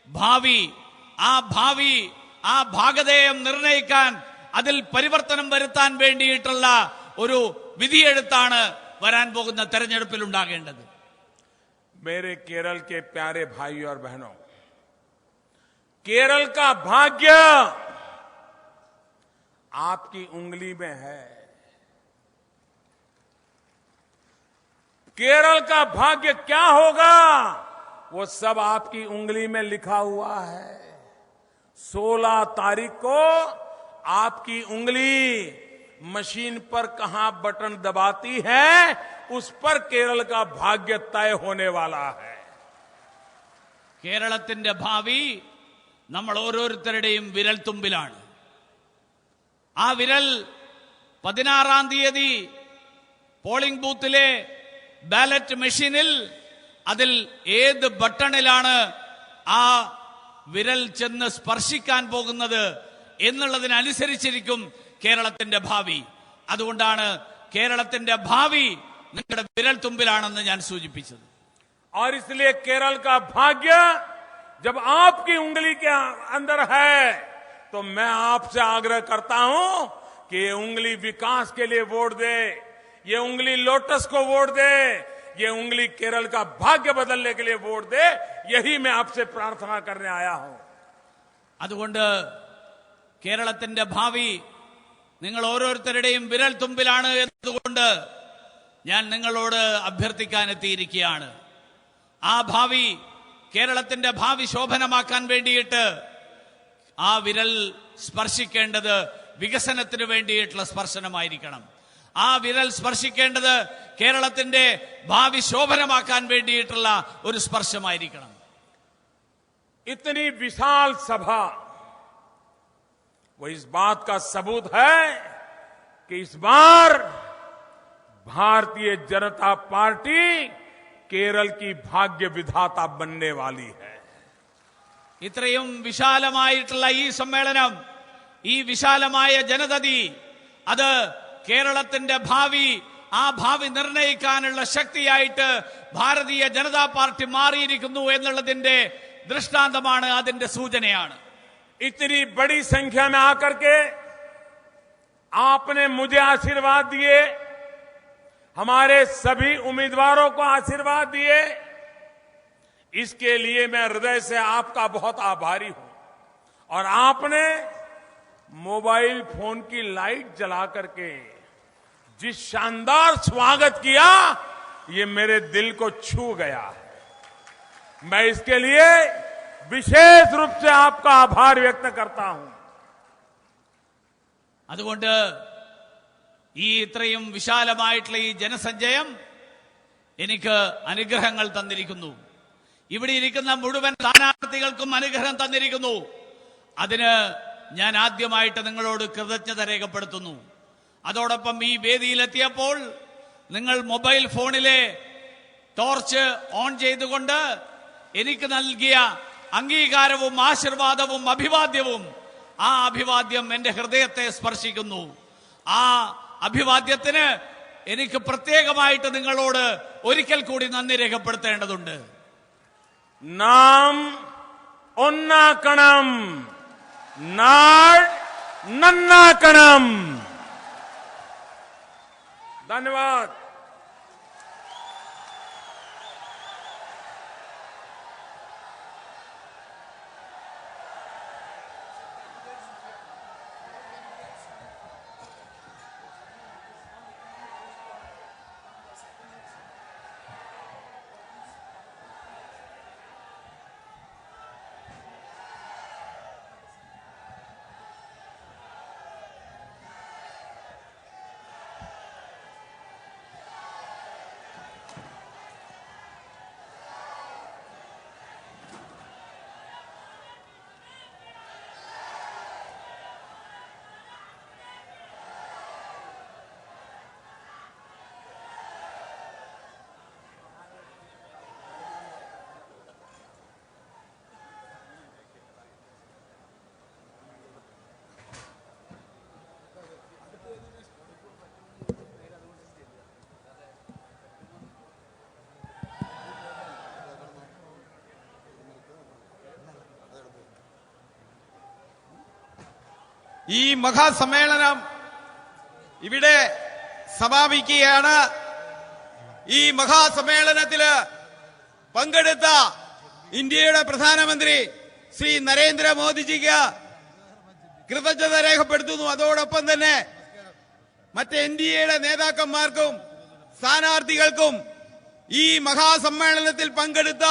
ഭാവി, ആ ഭാഗധേയം നിർണയിക്കാൻ, അതിൽ പരിവർത്തനം വരുത്താൻ വേണ്ടിയിട്ടുള്ള ഒരു വിധിയെഴുത്താണ് വരാൻ പോകുന്ന തെരഞ്ഞെടുപ്പിൽ ഉണ്ടാകേണ്ടത്. मेरे केरल के प्यारे भाइयों और बहनों, केरल का भाग्य आपकी उंगली में है. केरल का भाग्य क्या होगा वो सब आपकी उंगली में लिखा हुआ है. 16 तारीख को आपकी उंगली मशीन पर कहां बटन दबाती है, उस पर केरल का भाग्य तय होने वाला है. കേരളത്തിന്റെ ഭാവി നമ്മൾ ഓരോരുത്തരുടെയും വിരൽ തുമ്പിലാണ്. ആ വിരൽ 16-ാം തീയതി പോളിംഗ് ബൂത്തിലെ ബാലറ്റ് മെഷീനിൽ അതിൽ ഏത് ബട്ടണിലാണ് ആ വിരൽ ചെന്ന് സ്പർശിക്കാൻ പോകുന്നത് എന്നുള്ളതിനനുസരിച്ചിരിക്കും കേരളത്തിന്റെ ഭാവി. അതുകൊണ്ടാണ് കേരളത്തിന്റെ ഭാവി നിങ്ങളുടെ വിരൽ തുമ്പിലാണെന്ന് ഞാൻ സൂചിപ്പിച്ചത്. और इसलिए केरल का भाग्य जब आपकी उंगली के अंदर है, तो मैं आपसे आग्रह करता हूं कि ये उंगली विकास के लिए वोट दे, ये उंगली लोटस को वोट दे, ये उंगली केरल का भाग्य बदलने के लिए वोट दे. यही मैं आपसे प्रार्थना करने आया हूं. അതുകൊണ്ട് കേരളത്തിന്റെ ഭാവി നിങ്ങൾ ഓരോരുത്തരുടെയും വിരൽ തുമ്പിലാണ് എന്നതുകൊണ്ട് ഞാൻ നിങ്ങളോട് അഭ്യർത്ഥിക്കാനെത്തിയിരിക്കുകയാണ്. ആ ഭാവി, കേരളത്തിന്റെ ഭാവി ശോഭനമാക്കാൻ വേണ്ടിയിട്ട് ആ വിരൽ സ്പർശിക്കേണ്ടത് വികസനത്തിന് വേണ്ടിയിട്ടുള്ള സ്പർശനമായിരിക്കണം. ആ വിരൽ സ്പർശിക്കേണ്ടത് കേരളത്തിന്റെ ഭാവി ശോഭനമാക്കാൻ വേണ്ടിയിട്ടുള്ള ഒരു സ്പർശമായിരിക്കണം. इतनी विशाल सभा वो इस बात का सबूत है कि इस बार भारतीय जनता पार्टी केरल की भाग्य विधाता बनने वाली है। ഇത്രയും വിശാലമായിട്ടുള്ള ഈ സമ്മേളനം, ഈ വിശാലമായ ജനതതി, അത് കേരളത്തിന്റെ ഭാവി, ആ ഭാവി നിർണയിക്കാനുള്ള ശക്തിയായിട്ട് ഭാരതീയ ജനതാ പാർട്ടി മാറിയിരിക്കുന്നു എന്നുള്ളതിന്റെ ദൃഷ്ടാന്തമാണ്, അതിന്റെ സൂചനയാണ്. इतनी बड़ी संख्या में आकर के आपने मुझे आशीर्वाद दिए, हमारे सभी उम्मीदवारों को आशीर्वाद दिए, इसके लिए मैं हृदय से आपका बहुत आभारी हूं। और आपने मोबाइल फोन की लाइट जला करके जिस शानदार स्वागत किया, ये मेरे दिल को छू गया है। मैं इसके लिए विशेष रूप से आपका आभार व्यक्त करता हूं। അതുകൊണ്ട് ഈ ഇത്രയും വിശാലമായിട്ടുള്ള ഈ ജനസഞ്ചയം എനിക്ക് അനുഗ്രഹങ്ങൾ തന്നിരിക്കുന്നു. ഇവിടെ ഇരിക്കുന്ന മുഴുവൻ സ്ഥാനാർത്ഥികൾക്കും അനുഗ്രഹം തന്നിരിക്കുന്നു. അതിന് ഞാൻ ആദ്യമായിട്ട് നിങ്ങളോട് കൃതജ്ഞത രേഖപ്പെടുത്തുന്നു. അതോടൊപ്പം ഈ വേദിയിലെത്തിയപ്പോൾ നിങ്ങൾ മൊബൈൽ ഫോണിലെ ടോർച്ച് ഓൺ ചെയ്തുകൊണ്ട് എനിക്ക് നൽകിയ അംഗീകാരവും ആശീർവാദവും അഭിവാദ്യവും, ആ അഭിവാദ്യം എന്റെ ഹൃദയത്തെ സ്പർശിക്കുന്നു. ആ അഭിവാദ്യത്തിന് എനിക്ക് പ്രത്യേകമായിട്ട് നിങ്ങളോട് ഒരിക്കൽ കൂടി നന്ദി രേഖപ്പെടുത്തേണ്ടതുണ്ട്. നാം ഒന്നാക്കണം, നാട് നന്നാക്കണം. धन्यवाद। ഈ മഹാസമ്മേളനം ഇവിടെ സമാപിക്കുകയാണ്. ഈ മഹാസമ്മേളനത്തില് പങ്കെടുത്ത ഇന്ത്യയുടെ പ്രധാനമന്ത്രി ശ്രീ നരേന്ദ്രമോദിജിക്ക് കൃതജ്ഞത രേഖപ്പെടുത്തുന്നു. അതോടൊപ്പം തന്നെ മറ്റ് എൻഡിഎയുടെ നേതാക്കന്മാർക്കും സ്ഥാനാർത്ഥികൾക്കും ഈ മഹാസമ്മേളനത്തിൽ പങ്കെടുത്ത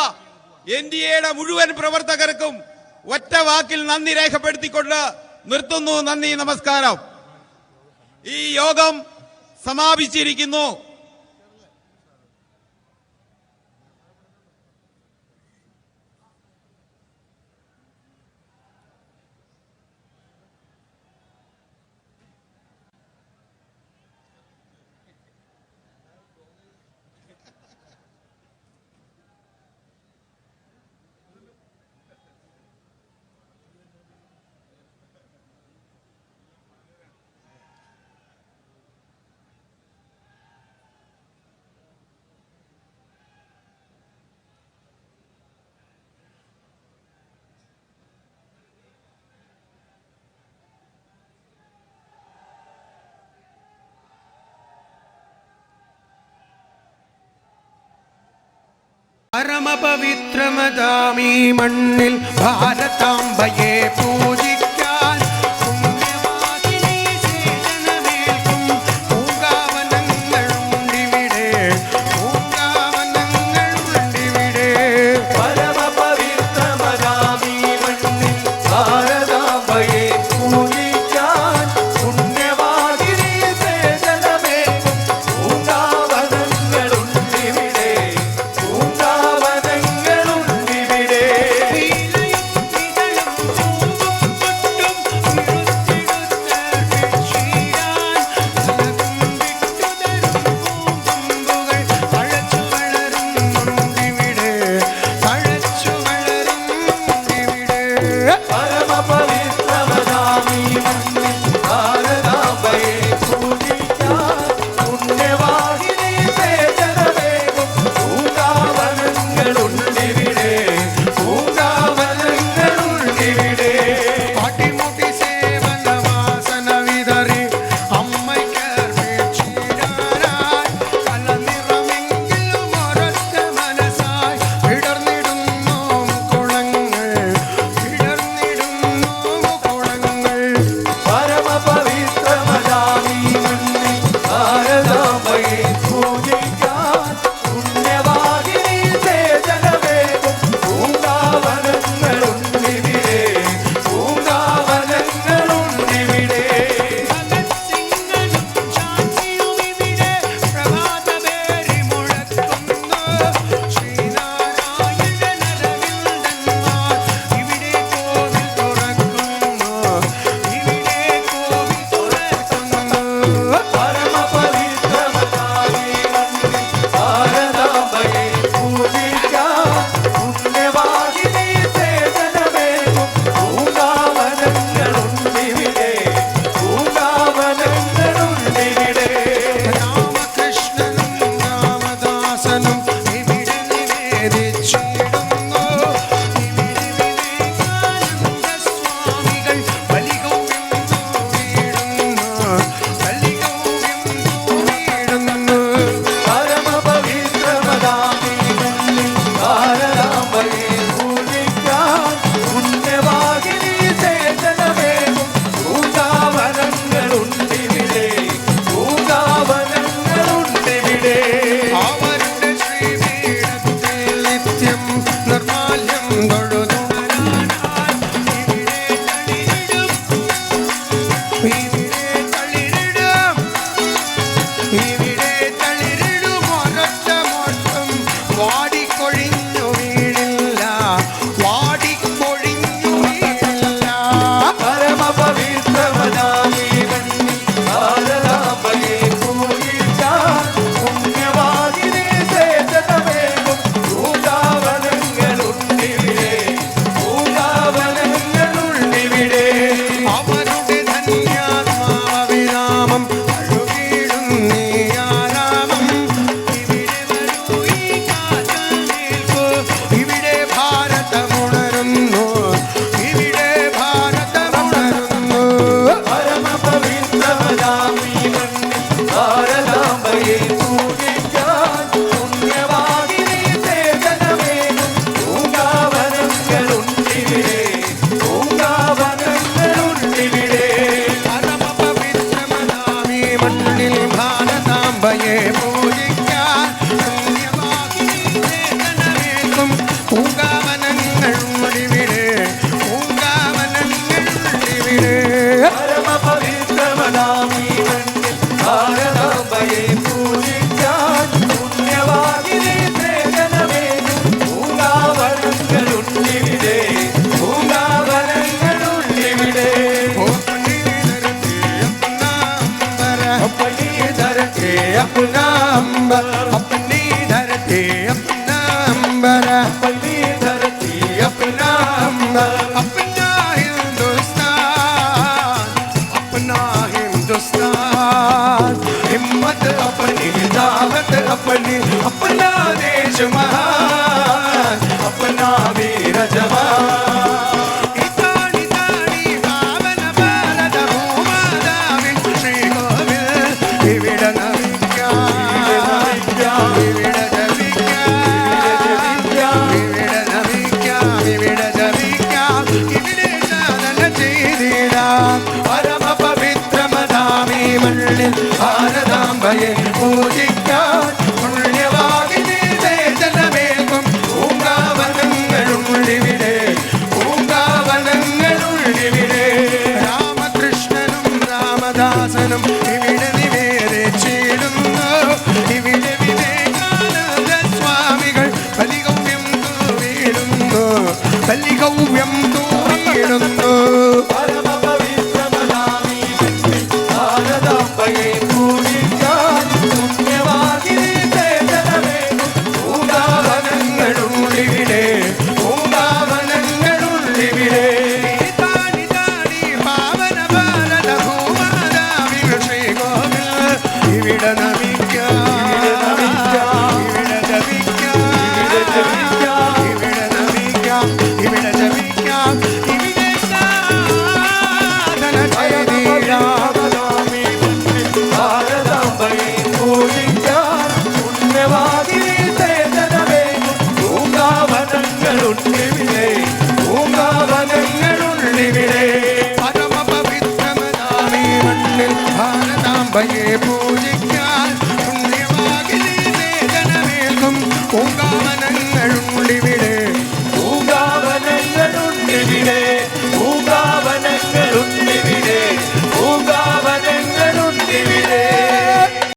എൻഡിഎയുടെ മുഴുവൻ പ്രവർത്തകർക്കും ഒറ്റ വാക്കിൽ നന്ദി രേഖപ്പെടുത്തിക്കൊണ്ട് നിർത്തുന്നു. നന്ദി, നമസ്കാരം. ഈ യോഗം സമാപിച്ചിരിക്കുന്നു. പരമപവിത്രമതാമീ മണ്ണിൽ ഭാരതാംബയെ പൂജിക്കാൻ പുണ്യവാദിനി സേവനമേൽക്കും പൂങ്കാവനങ്ങളുണ്ടിവിടെ, പൂങ്കാവനങ്ങളുണ്ടിവിടെ. പരമപവിത്രമതാമീ മണ്ണിൽ ഭാരതാംബയെ പൂജിക്കാൻ പുണ്യവാദിനി സേവനമേൽക്കും പൂങ്കാവനങ്ങളുണ്ടിവിടെ, പൂങ്കാവനങ്ങളുണ്ടിവിടെ. നീലയും ഇതളും തൂമ്പും സ്വാമികൾ ബലിഗൗവ്യം തൂവിടുന്നു ബലിഗൗവ്യം തൂവിടുന്നു പരമപവിത്രമതാമീ മണ്ണിൽ ഭാരതാംബയെ പൂജിക്കാൻ പുണ്യവാഹിനി സേവനമേകും പൂജാവനങ്ങളുണ്ടിവിടെ പൂജാവനങ്ങളുണ്ടിവിടെ അവരുടെ ശ്രീപീഠത്തിൽ നിത്യം നിർമാല്യം തൊഴുതുണരാനായി ഇവിടെ തളിരിടും ഒരൊറ്റ മോട്ടം വാടിക്കൊഴിഞ്ഞു വീഴില്ല വാടിക്കൊഴിഞ്ഞു വീഴില്ല പരമപവിത്രമതാമീ മണ്ണിൽ ഭാരതാംബയെ പൂജിക്കാൻ പുണ്യവാഹിനി സേവനമേകും പൂജാവനങ്ങളുണ്ടിവിടെ പൂജാവനങ്ങളുണ്ടിവിടെ അവരുടെ ധന്യാത്മാവിരാമം അഴുകിടുന്നേ ആരാമം ഇവിടെ വരൂ ഈ കാറ്റൽ നിൽക്കൂ ഇവിടെ ഭാരതമുണരുന്നു ഇവിടെ ഭാരതമുണരുന്നു പരമപവിത്രമതാമീ മണ്ണിൽ ഭാരതാംബയെ പൂജിക്കാൻ പുണ്യവാഹിനി സേവനമേകും പൂജാവനങ്ങളുണ്ടിവിടെ പൂജാവനങ്ങളുണ്ടിവിടെ പരമപവിത്രമതാമീ മണ്ണിൽ ഭാരതാംബയെ പൂജിക്കാൻ പുണ്യവാഹിനി സേവനമേകും പൂങ്കാവനങ്ങളുണ്ടിവിടെ പൂങ്കാവനങ്ങളുണ്ടിവിടെ പരമപവിത്രമതാമീ മണ്ണിൽ ഭാരതാംബയെ പൂജിക്കാൻ പുണ്യവാഹിനി സേവനമേകും പൂങ്കാവനങ്ങളുണ്ടിവിടെ പൂങ്കാവനങ്ങളുണ്ടിവിടെ अपनी धरती अपना अंबर अपनी धरती अपना अंबर अपनी धरती अपना अंबर अपना हिंदुस्तान हिम्मत अपनी दावत अपनी अपना देश महान अपना वीर जवान इतानी तानी पावन भारत भूमादाविन श्री गोविंद इविड नविक्या इविड जविक्या इविड नविक्या इविड जविक्या इविडे साधन ചെയ്തിടാ പരമപവിത്രമതാമീ മണ്ണിൽ ഭാരതാംബയെ പൂജിക്കാൻ പുണ്യവാഹിനി സേവനമേകും പൂങ്കാവനങ്ങളുണ്ടിവിടെ പൂങ്കാവനങ്ങളുണ്ടിവിടെ രാമകൃഷ്ണനും രാമദാസനും ഇവിടെ നിവേദിച്ചിടുന്നു ഇവിടെ വിവേകാനന്ദ സ്വാമികൾ ബലിഗൗവ്യം തൂവിടുന്നു ബലിഗൗവ്യം തൂവിടുന്നു പരമപവിത്രമതാമീ മണ്ണിൽ ഭാരതാംബയെ പൂജിക്കാൻ പുണ്യവാഹിനി സേവനമേകും പൂങ്കാവനങ്ങളുണ്ടിവിടെ പൂങ്കാവനങ്ങളുണ്ടിവിടെ താണി താണി പാവന ഭാരത ഭൂമാതാവിൽ ശ്രീ ഗോവിന്ദ ഇവിടെ നമിക്കാം ഇവിടെ ജപിക്കാം ഇവിടെ നമിക്കാം ഇവിടെ ജപിക്കാം ഇവിടെ സാധന ചെയ്തിടാം ഭാരതാംബയെ പൂജിക്കാൻ പുണ്യവാഹിനി സേവനമേകും പൂങ്കാവനങ്ങളുണ്ടിവിടെ പൂങ്കാവനങ്ങളുണ്ടിവിടെ പരമപവിത്രമതാമീ മണ്ണിൽ ഭാരതാംബയെ പൂജിക്കാൻ പുണ്യവാഹിനി സേവനമേൽക്കും പൂങ്കാ